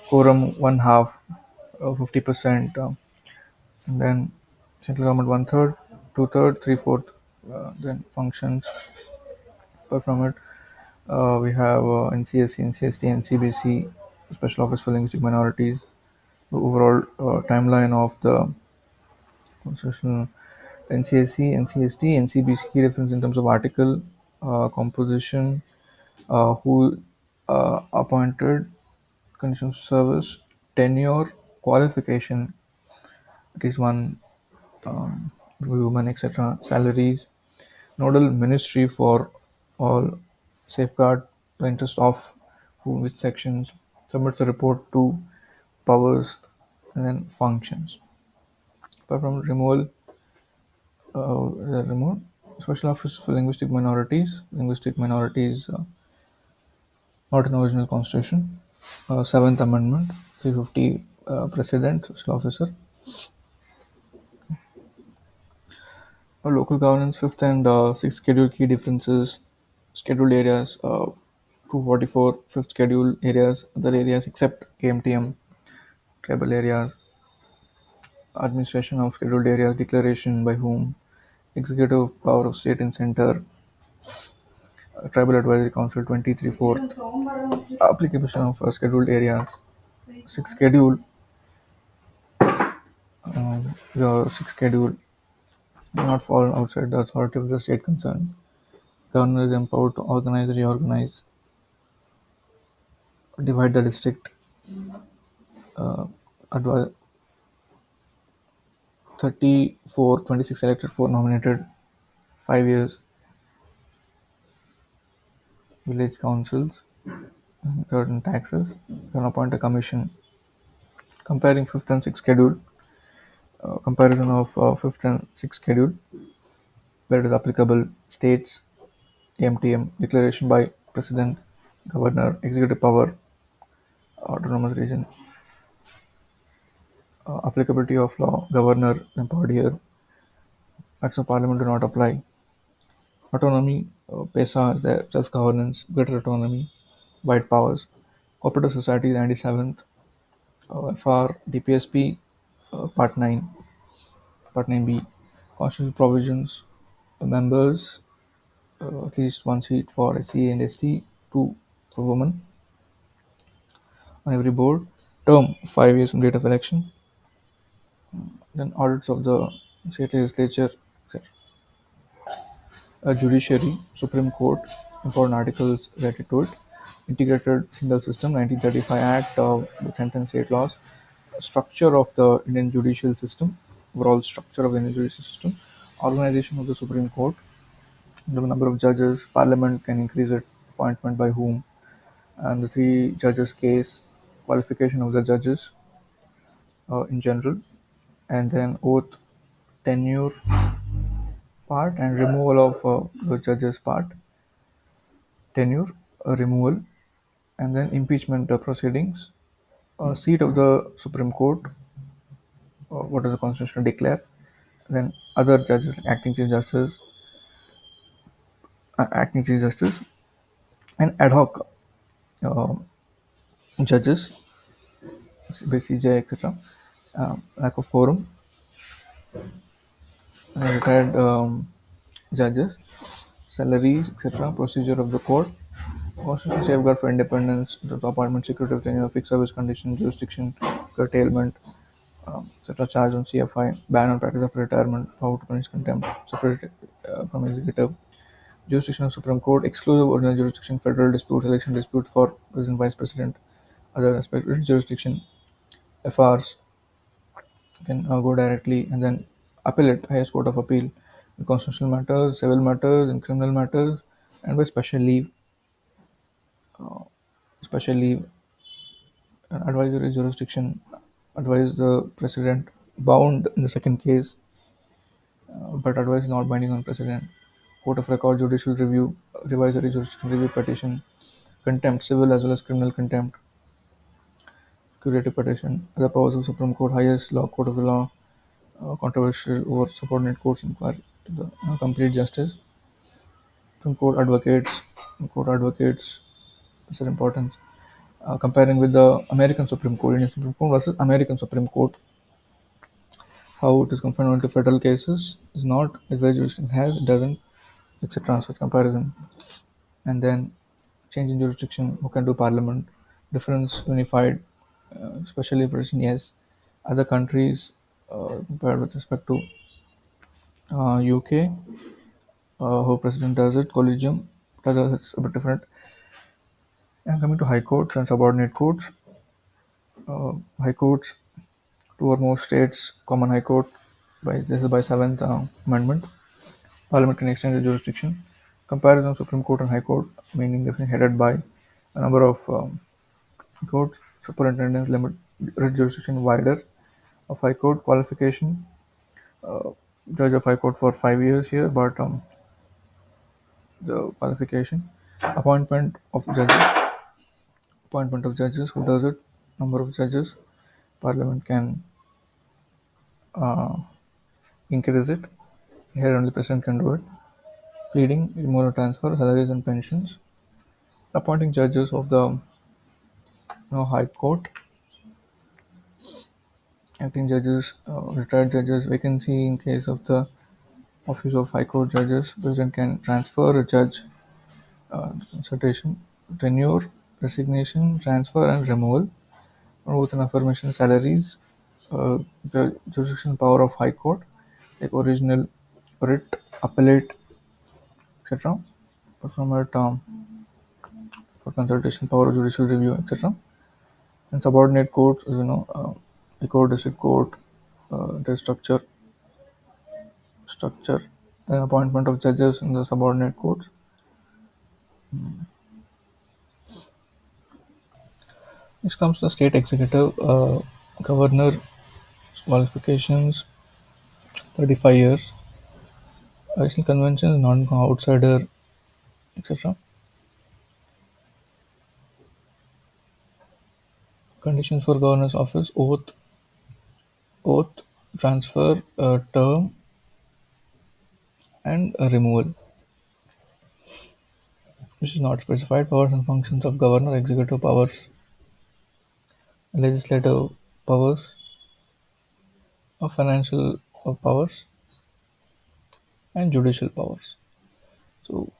quorum one half, 50%, and then central government one third, two third, three fourth, then functions from it. We have NCSC, NCST, NCBC, Special Office for Linguistic Minorities. The overall timeline of the constitutional NCSC, NCST, NCBC key difference in terms of article, composition, who appointed, conditions of service, tenure, qualification, at least one woman, etc., salaries, nodal ministry for all, safeguard the interest of who, which sections, submits the report to, powers, and then functions. Apart from removal, remote special office for linguistic minorities, not in original constitution. Seventh Amendment, 350, President, Special Officer. Local governance, fifth and sixth schedule key differences. Scheduled areas, 244, fifth schedule areas, other areas except AMTM, tribal areas. Administration of scheduled areas, declaration by whom, executive power of state and center, tribal advisory council 23 fourth, application of scheduled areas, sixth schedule, your sixth schedule do not fall outside the authority of the state concerned. Governor is empowered to organize, reorganize, divide the district. Advi- 34, 26 elected, 4 nominated, 5 years. Village councils, certain taxes, can appoint a commission. Comparing fifth and sixth schedule, comparison of fifth and sixth schedule, where it is applicable, states, AMTM, declaration by president, governor, executive power, autonomous region, applicability of law, governor empowered here, acts of parliament do not apply. Autonomy, PESA is there, self-governance, greater autonomy, wide powers. Cooperative society, 97th, FR, DPSP, Part 9, Part 9B, constitutional provisions, members, at least one seat for SC and ST, two for women on every board, term 5 years from date of election, then audits of the state legislature, etc. Judiciary, Supreme Court, important articles related to it, integrated single system, 1935 Act with sentence state laws, structure of the Indian judicial system, overall structure of the Indian judicial system, organization of the Supreme Court, the number of judges, Parliament can increase it, appointment by whom, and the three judges case, qualification of the judges in general, and then oath, tenure part, and removal of the judges part, tenure, removal, and then impeachment proceedings, seat of the Supreme Court, what does the Constitution declare, then other judges like acting chief justice, and ad hoc uh, judges, by CJ, etc. Lack of quorum, retired judges, salaries, etc., procedure of the court, constitutional safeguard for independence, the appointment, security of tenure, fixed service condition, jurisdiction, curtailment, etc., charge on CFI, ban on practice after retirement, power to punish contempt, separate from executive, jurisdiction of Supreme Court, exclusive original jurisdiction, federal disputes, election dispute for president, vice president, other aspect, written jurisdiction, FRs can go directly and then appeal it, highest court of appeal, in constitutional matters, civil matters, and criminal matters, and by special leave, an advisory jurisdiction advise the president bound in the second case, but advice is not binding on president. Court of record, judicial review, revisory jurisdiction review petition, contempt, civil as well as criminal contempt, curative petition, other powers of Supreme Court, highest law court of the law, controversial over subordinate courts inquiry to the complete justice, Supreme Court advocates, this is important. Comparing with the American Supreme Court, Indian Supreme Court versus American Supreme Court, how it is confined only to federal cases is not where jurisdiction has, it doesn't, etc. So it's comparison. And then change in jurisdiction, who can do parliament, difference unified, especially Britain, yes. Other countries, compared with respect to UK, how president does it, collegium, does it's a bit different. And coming to high courts and subordinate courts, high courts, two or more states, common high court, by this is by seventh amendment, parliamentary extended jurisdiction, comparison of Supreme Court and High Court, meaning definitely headed by a number of courts, superintendents, limit jurisdiction wider of High Court, qualification, judge of High Court for 5 years here, but the qualification, appointment of judges, who does it, number of judges, Parliament can uh, increase it. Here only President can do it. Pleading, removal transfer, salaries and pensions. Appointing judges of the High Court, acting judges, retired judges, vacancy in case of the office of High Court judges. President can transfer a judge, consultation, tenure, resignation, transfer, and removal. Oath and affirmation, salaries, the jurisdiction power of High Court, like original, writ, appellate, etc. Perform a term for consultation, power of judicial review, etc. And subordinate courts, a court, district court, the structure, and appointment of judges in the subordinate courts. Next comes the state executive, governor qualifications, 35 years, additional conventions, non outsider, etc. Conditions for governor's office, oath, transfer, term, and removal, which is not specified. Powers and functions of governor, executive powers, legislative powers, financial powers, and judicial powers. So,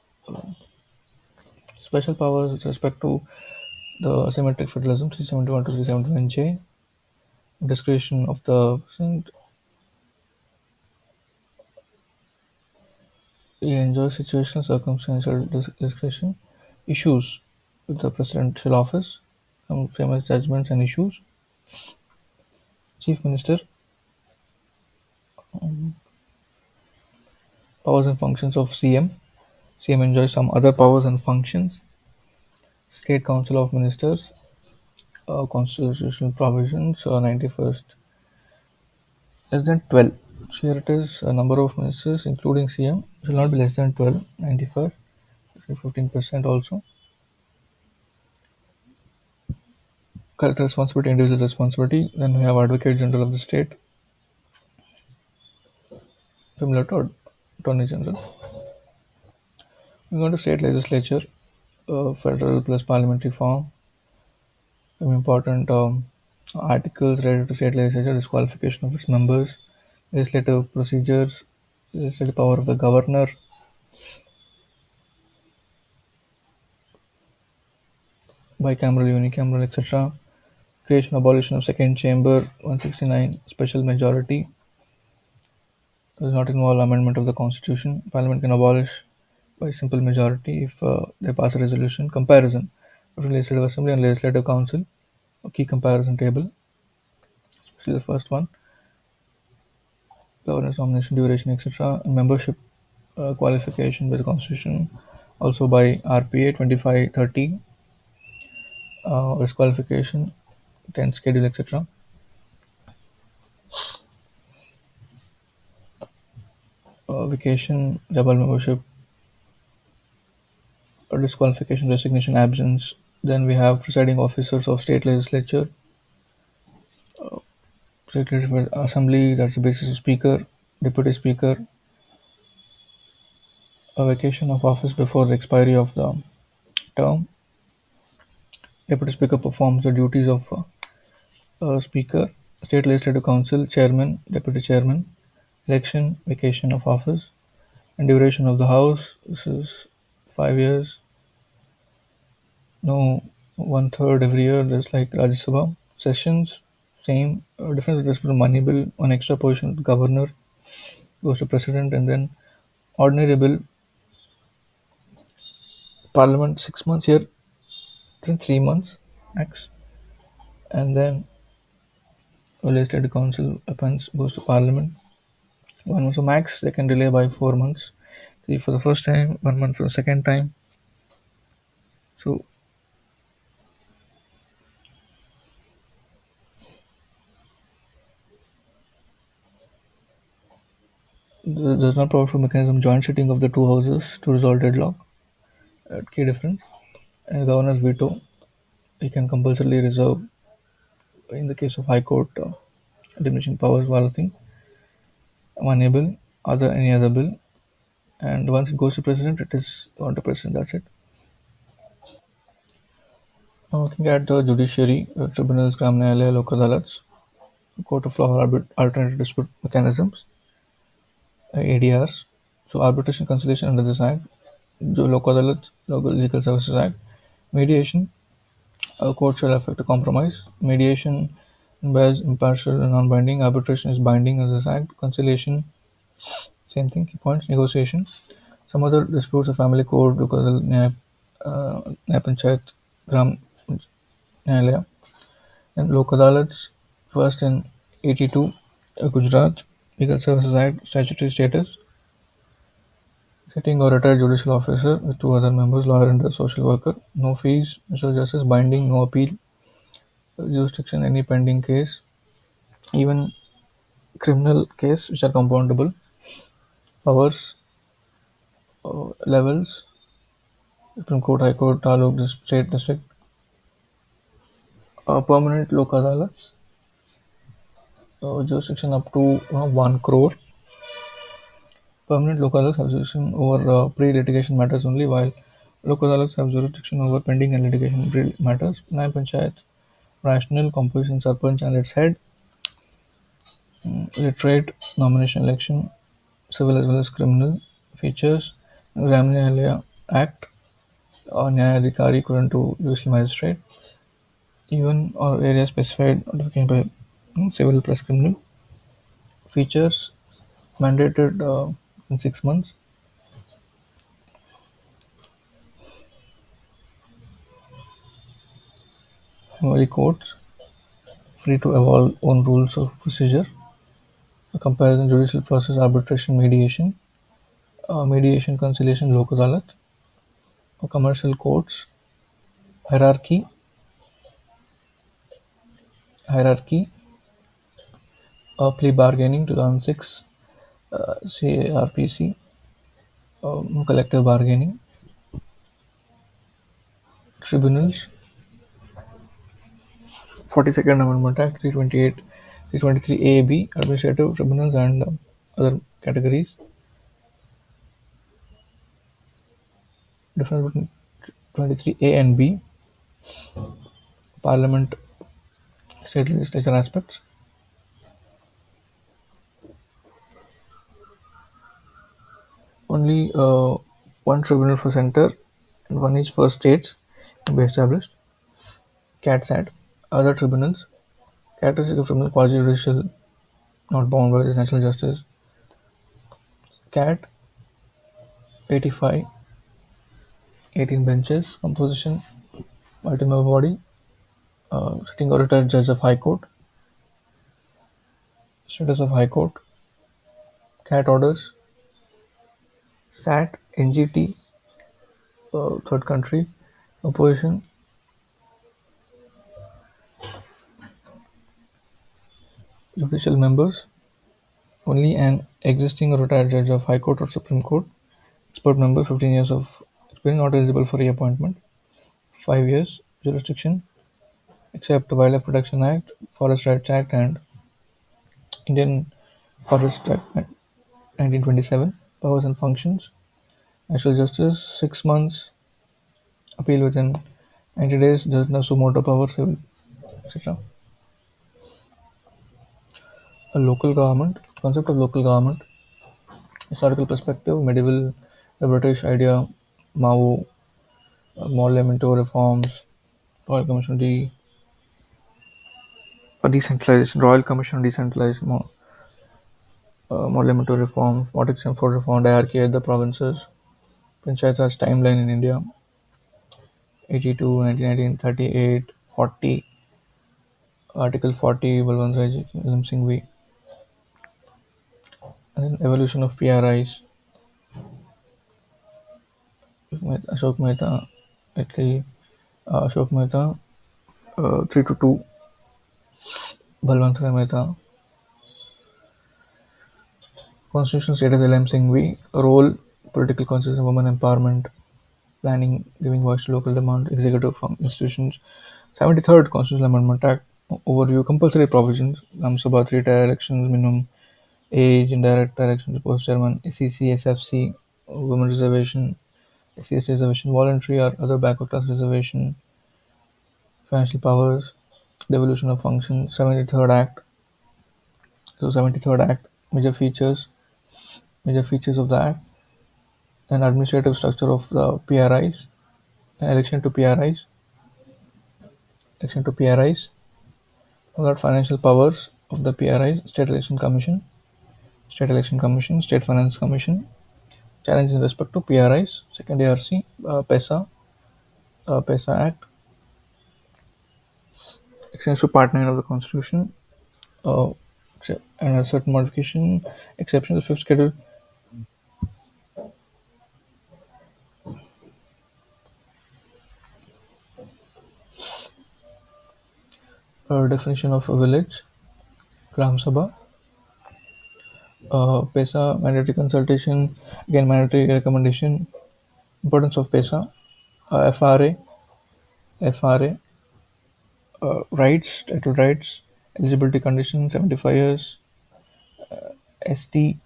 special powers with respect to the symmetric federalism, 371 to 371J, discretion of the president. He enjoys situational circumstantial discretion. Issues with the presidential office, some famous judgments and issues. Chief Minister, powers and functions of CM. CM enjoys some other powers and functions. State Council of Ministers, constitutional provisions, 91st, less than 12. Here it is, a number of ministers, including CM, should not be less than 12, 95, 15% also. Collector responsibility, individual responsibility. Then we have Advocate General of the state, similar to Attorney General. We go to state legislature, federal plus parliamentary form. Some important articles related to state legislature, disqualification of its members, legislative procedures, legislative power of the governor, bicameral, unicameral, etc. Creation, abolition of second chamber, 169. Special majority does not involve amendment of the constitution. Parliament can abolish by simple majority if they pass a resolution. Comparison between legislative assembly and legislative council. A key comparison table, especially the first one. Governance, nomination, duration, etc. Membership qualification by the constitution, also by RPA 2530. Disqualification, 10 schedule, etc. Vacation, double membership, disqualification, resignation, absence. Then we have presiding officers of state legislature, state legislative assembly, that's the basis of speaker, deputy speaker, a vacation of office before the expiry of the term. Deputy speaker performs the duties of speaker, state legislative council, chairman, deputy chairman, election, vacation of office, and duration of the house. This is 5 years. No, one third every year. Just like Rajya Sabha sessions, same. Difference with respect to money bill, one extra position of the governor goes to president, and then ordinary bill, parliament 6 months here, then 3 months max, and then legislative council appoints goes to parliament. 1 month, so max they can delay by 4 months. 3 for the first time, 1 month for the second time. So there's no powerful mechanism joint sitting of the two houses to resolve deadlock. Key difference. And governor's veto, he can compulsorily reserve in the case of High Court diminishing powers violating money bill, other any other bill, and once it goes to president, it is on to president. That's it. Now looking at the judiciary, tribunals, Gram Nyalaya, Lok Adalats, Court of Law, Alternative Dispute Mechanisms, ADRs. So arbitration conciliation under this act, Lok Adalat, Local Legal Services Act, mediation. A court shall effect a compromise. Mediation implies impartial and non-binding. Arbitration is binding under this act. Conciliation, same thing. Key points: negotiation. Some other disputes are family court, local Nyaya Panchayat, Gram Nyalaya, and Lok Adalats. First in 82, Gujarat Legal Services Act, statutory status. Sitting or retired judicial officer with two other members, lawyer and a social worker. No fees. Social justice binding. No appeal. Jurisdiction any pending case. Even criminal case which are compoundable. Powers, levels, Supreme Court, High Court, Taluk, State, District, permanent Lok Adalats, jurisdiction up to 1 crore. Permanent Lok Adalats have jurisdiction over pre-litigation matters only, while Lok Adalats have jurisdiction over pending and litigation matters. Nyaya Panchayat, rational, composition, Sarpanch and its head, literate, nomination, election, civil as well as criminal features, Gram Nyalaya Act, Nyayadhikari equivalent to judicial magistrate, even or area specified notification by civil plus criminal features, mandated in 6 months, family courts, free to evolve own rules of procedure, a comparison judicial process, arbitration, mediation, mediation, conciliation, Lok Adalat, commercial courts, hierarchy, hierarchy, plea bargaining 2006, CARPC, collective bargaining, tribunals, 42nd Amendment Act 328, 323 A, B, administrative tribunals and other categories. Difference between 23A and B, Parliament, state legislature aspects. Only one tribunal for center and one each for states can be established. CAT-SAT. Other tribunals. Characteristic of tribunal quasi-judicial, not bound by the natural justice. CAT 85, 18 benches, composition, multi-member body, sitting or retired judge of High Court, status of High Court, CAT orders, SAT, NGT, third country, opposition, judicial members, only an existing or retired judge of High Court or Supreme Court, expert member, 15 years of experience, not eligible for reappointment, 5 years, jurisdiction, except Wildlife Protection Act, Forest Rights Act, and Indian Forest Act 1927, powers and functions, natural justice, 6 months, appeal within 90 days, there's no sumoto power, civil, etc. A local government, concept of local government, historical perspective, medieval, the British idea, Mao, Monumental reforms, Royal Commission for decentralization, Royal Commission on decentralized Monumental reforms, what exempt for reform, hierarchy at the provinces, Panchayat Raj timeline in India, 82, 1919, 38, 40, Article 40, Balwant Rai Lim Singh V, and then evolution of PRIs, Ashok Mehta, Italy, Ashok Mehta, 3 to 2, Balwant Rai Mehta, constitutional status LM Singh V, role, political conscience, women empowerment, planning, giving voice to local demand, executive institutions, 73rd Constitutional Amendment Act, overview, compulsory provisions, Ram Sabha, 3-tier elections, minimum age, indirect elections, post chairman, SEC, SFC, women reservation, SCS reservation, voluntary or other backward class reservation, financial powers, devolution of functions, 73rd Act. So 73rd Act, major features of the Act, and administrative structure of the PRIs, election to PRIs, election to PRIs, about financial powers of the PRI, State Election Commission, State Finance Commission, challenge in respect to PRIs, second ARC, PESA Act, extends to Part 9 of the Constitution, uh, and a certain modification, exception to the fifth schedule, definition of a village, Gram Sabha, PESA, mandatory consultation, again mandatory recommendation, importance of PESA, FRA, rights, title rights, eligibility conditions, 75 years, ST,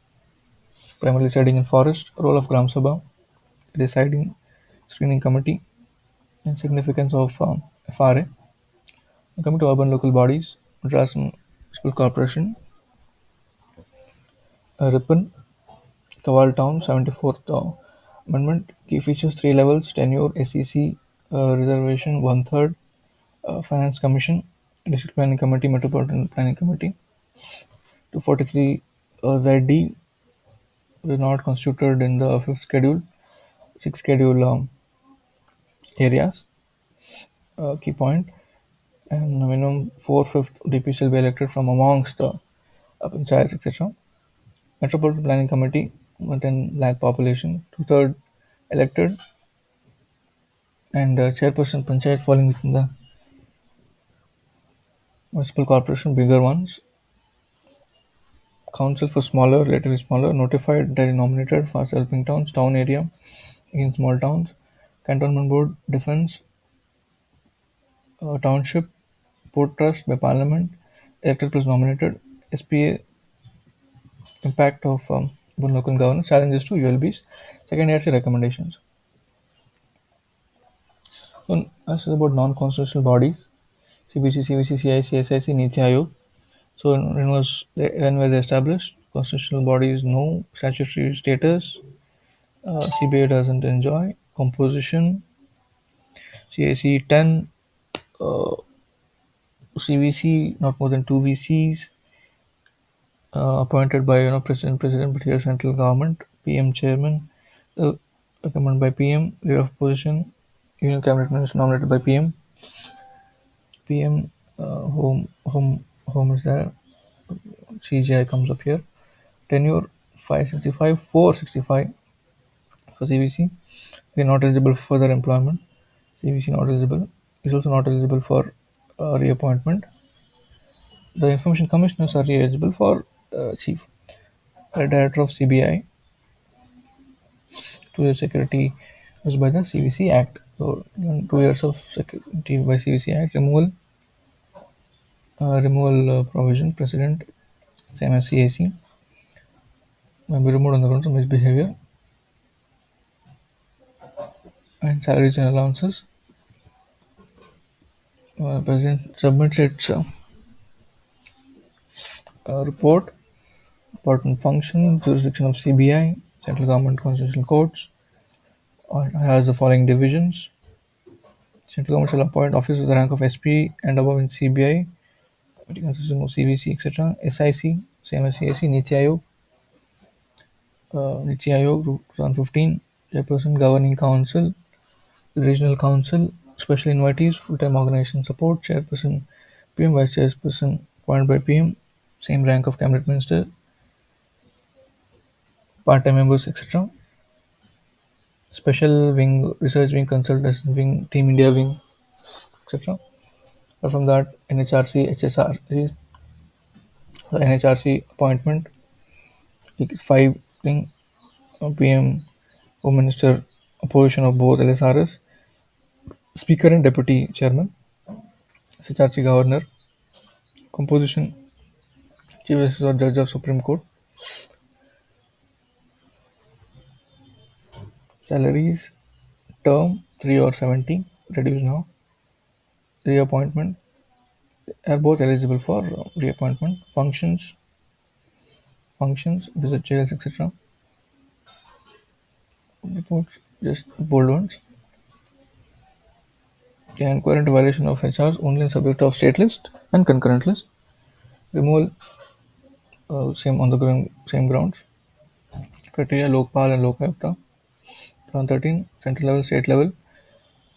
primarily residing in forest, role of Gram Sabha, deciding screening committee, and significance of FRA. Coming to urban local bodies, Madras Municipal Corporation, Ripon, Kawal Town, 74th Amendment, key features 3 levels, tenure, SEC, reservation, one third, Finance Commission, District Planning Committee, Metropolitan Planning Committee, 243 ZD is not constituted in the fifth schedule, sixth schedule areas, key point, and minimum 4/5 DP shall be elected from amongst the panchayats, etc. Metropolitan Planning Committee, within lakh population, two-third elected, and chairperson panchayat falling within the municipal corporation, bigger ones. Council for smaller, relatively smaller, notified, duly nominated, fast developing towns, town area, in small towns, cantonment board, defense, township, port trust by parliament, elected plus nominated, SPA, impact of urban local governance, challenges to ULBs, second ARC recommendations. So, as about non-constitutional bodies, CBC, CVC, CIC, SIC, Niti Aayog. So, when were they established? Constitutional bodies, no statutory status. CBA doesn't enjoy composition. CAC 10, CVC not more than two VCs, appointed by president, but here central government, PM chairman, uh, recommended by PM, leader of opposition, union cabinet minister nominated by PM, PM, home is there, CGI comes up here, tenure 565, 465 for CVC. We are not eligible for further employment. CVC not eligible. Is also not eligible for reappointment. The information commissioners are eligible for chief director of CBI to the security was by the CVC Act. So 2 years of security by CVC Act removal provision. President same as CAC may be removed on the grounds of misbehavior and salaries and allowances. President submits its report. Important function, jurisdiction of CBI, central government constitutional courts, has the following divisions. Central government shall appoint officers of the rank of SP and above in CBI, consisting of CVC, etc. SIC, same as CAC, Niti Aayog 2015, Chairperson, Governing Council, Regional Council, Special Invitees, Full-time Organization Support, Chairperson, PM, Vice Chairperson, appointed by PM, same rank of Cabinet Minister, part-time members, etc. Special Wing, Research Wing, Consultation Wing, Team India Wing, etc. Apart from that, NHRC, HSRC, NHRC appointment, five thing, PM, Home Minister, opposition of both LSRS, Speaker and Deputy Chairman, SHRC Governor, composition, Chief Justice or Judge of Supreme Court, salaries, term 3 or 70, reduced now, reappointment, are both eligible for reappointment, functions, visit jails, etc. Reports, just bold ones. Can inquire into violation of HRs only in subject of state list and concurrent list. Removal, same on the same grounds. Criteria Lokpal and Lokayukta. 2013, central level, state level,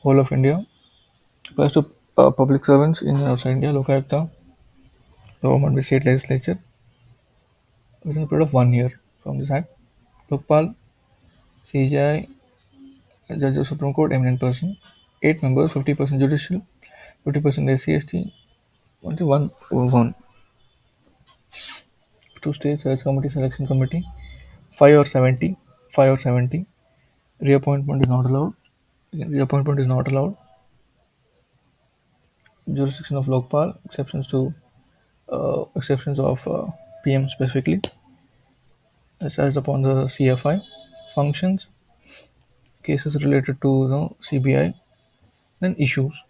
whole of India. Applies to public servants in and outside India. Lokayukta, government with state legislature within a period of 1 year from this act. Lokpal, CJI, Judge of Supreme Court, eminent person. 8 members, 50% judicial, 50% SC/ST, only one. 2 state search committee, selection committee, 5 or 70, 5 or 70. Reappointment is not allowed. Reappointment is not allowed. Jurisdiction of Lokpal, exceptions of PM specifically, as upon the CFI. Functions, cases related to CBI, then issues.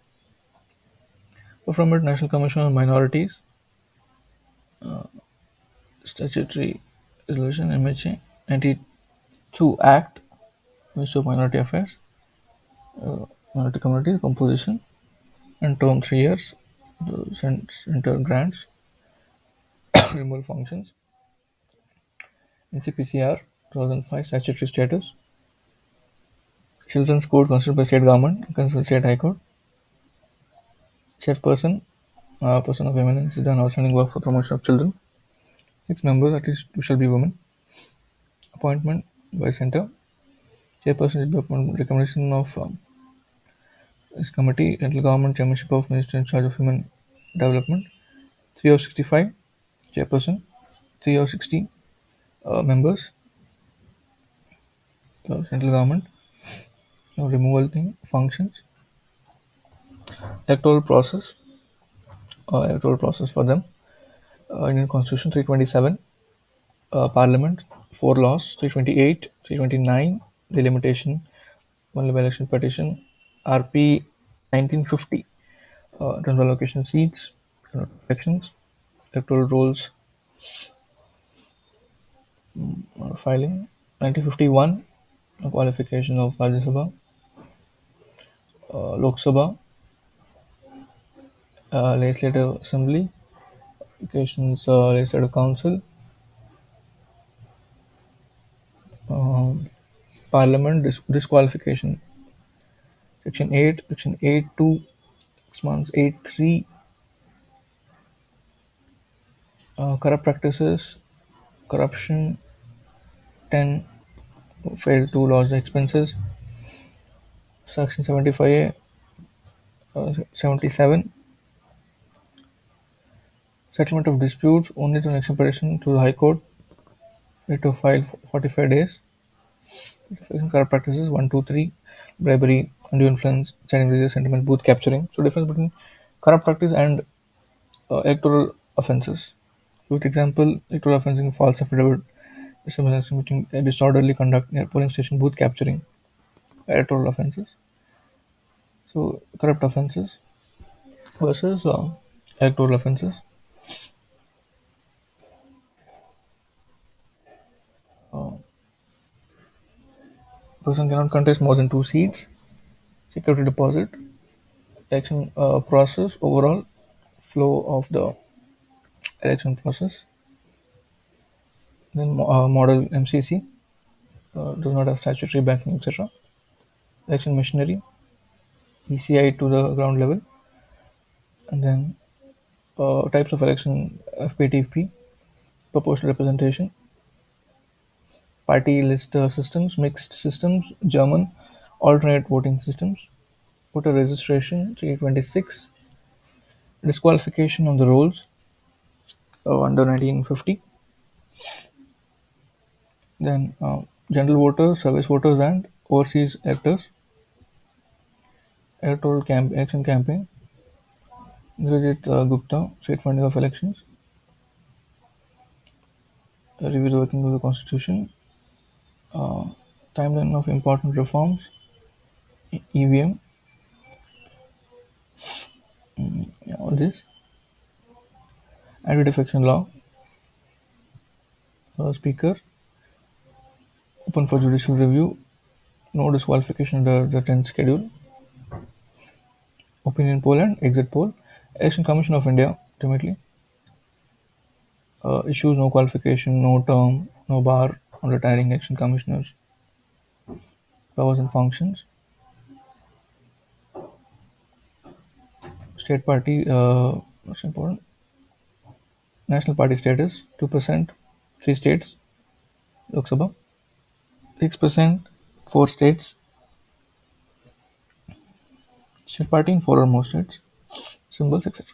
From it, National Commission on Minorities, Statutory Resolution MHA 92 Act, Ministry of Minority Affairs, Minority Community Composition, and term 3 years. The center grants, removal functions. NCPCR 2005 statutory status. Children's Court constituted by state government, constituted state high court. Chairperson, person of eminence, is done outstanding work for promotion of children. 6 members, at least two shall be women. Appointment by center. Chairperson is upon recommendation of this committee, central government, chairmanship of minister in charge of human development. 3 or 65, chairperson. 3 or 60 members, central government. Removal thing, functions. Electoral process for them. Indian Constitution 327. Parliament, 4 laws, 328, 329, delimitation, one level election petition, RP 1950, general allocation seats, elections, electoral rolls, filing, 1951, Qualification of Rajya Sabha, Lok Sabha, Legislative Assembly, qualifications, Legislative Council, um, Parliament disqualification. Section 8, Section 8(2), 6 months, 8(3), corrupt practices, corruption, 10, failed to lodge the expenses, Section 75A, 77, settlement of disputes only through an election petition to the High Court, need to file 45 days, corrupt practices, 1, 2, 3, bribery, undue influence, inciting religious sentiment, booth capturing. So difference between corrupt practice and electoral offences. With example, electoral offence in false affidavit, disseminating disorderly conduct near polling station, booth capturing, electoral offences. So corrupt offences versus electoral offences. Person cannot contest more than two seats. Security deposit. Election process overall flow of the election process. Then model MCC does not have statutory backing, etc. Election machinery, ECI to the ground level, and then types of election FPTP, proportional representation, party list systems, mixed systems, German, alternate voting systems, voter registration 326, disqualification on the rolls under 1950, then general voters, service voters, and overseas electors, election campaign, Indrajit Gupta, state funding of elections, review the working of the constitution, uh, timeline of important reforms, EVM, yeah, all this, anti-defection law, speaker, open for judicial review, no disqualification under the 10th schedule, opinion poll and exit poll, election commission of India, ultimately, issues no qualification, no term, no bar on retiring election commissioners, powers and functions, state party, most important, national party status, 2%, 3 states, Lok Sabha, 6%, 4 states, state party in 4 or more states, symbols, etc.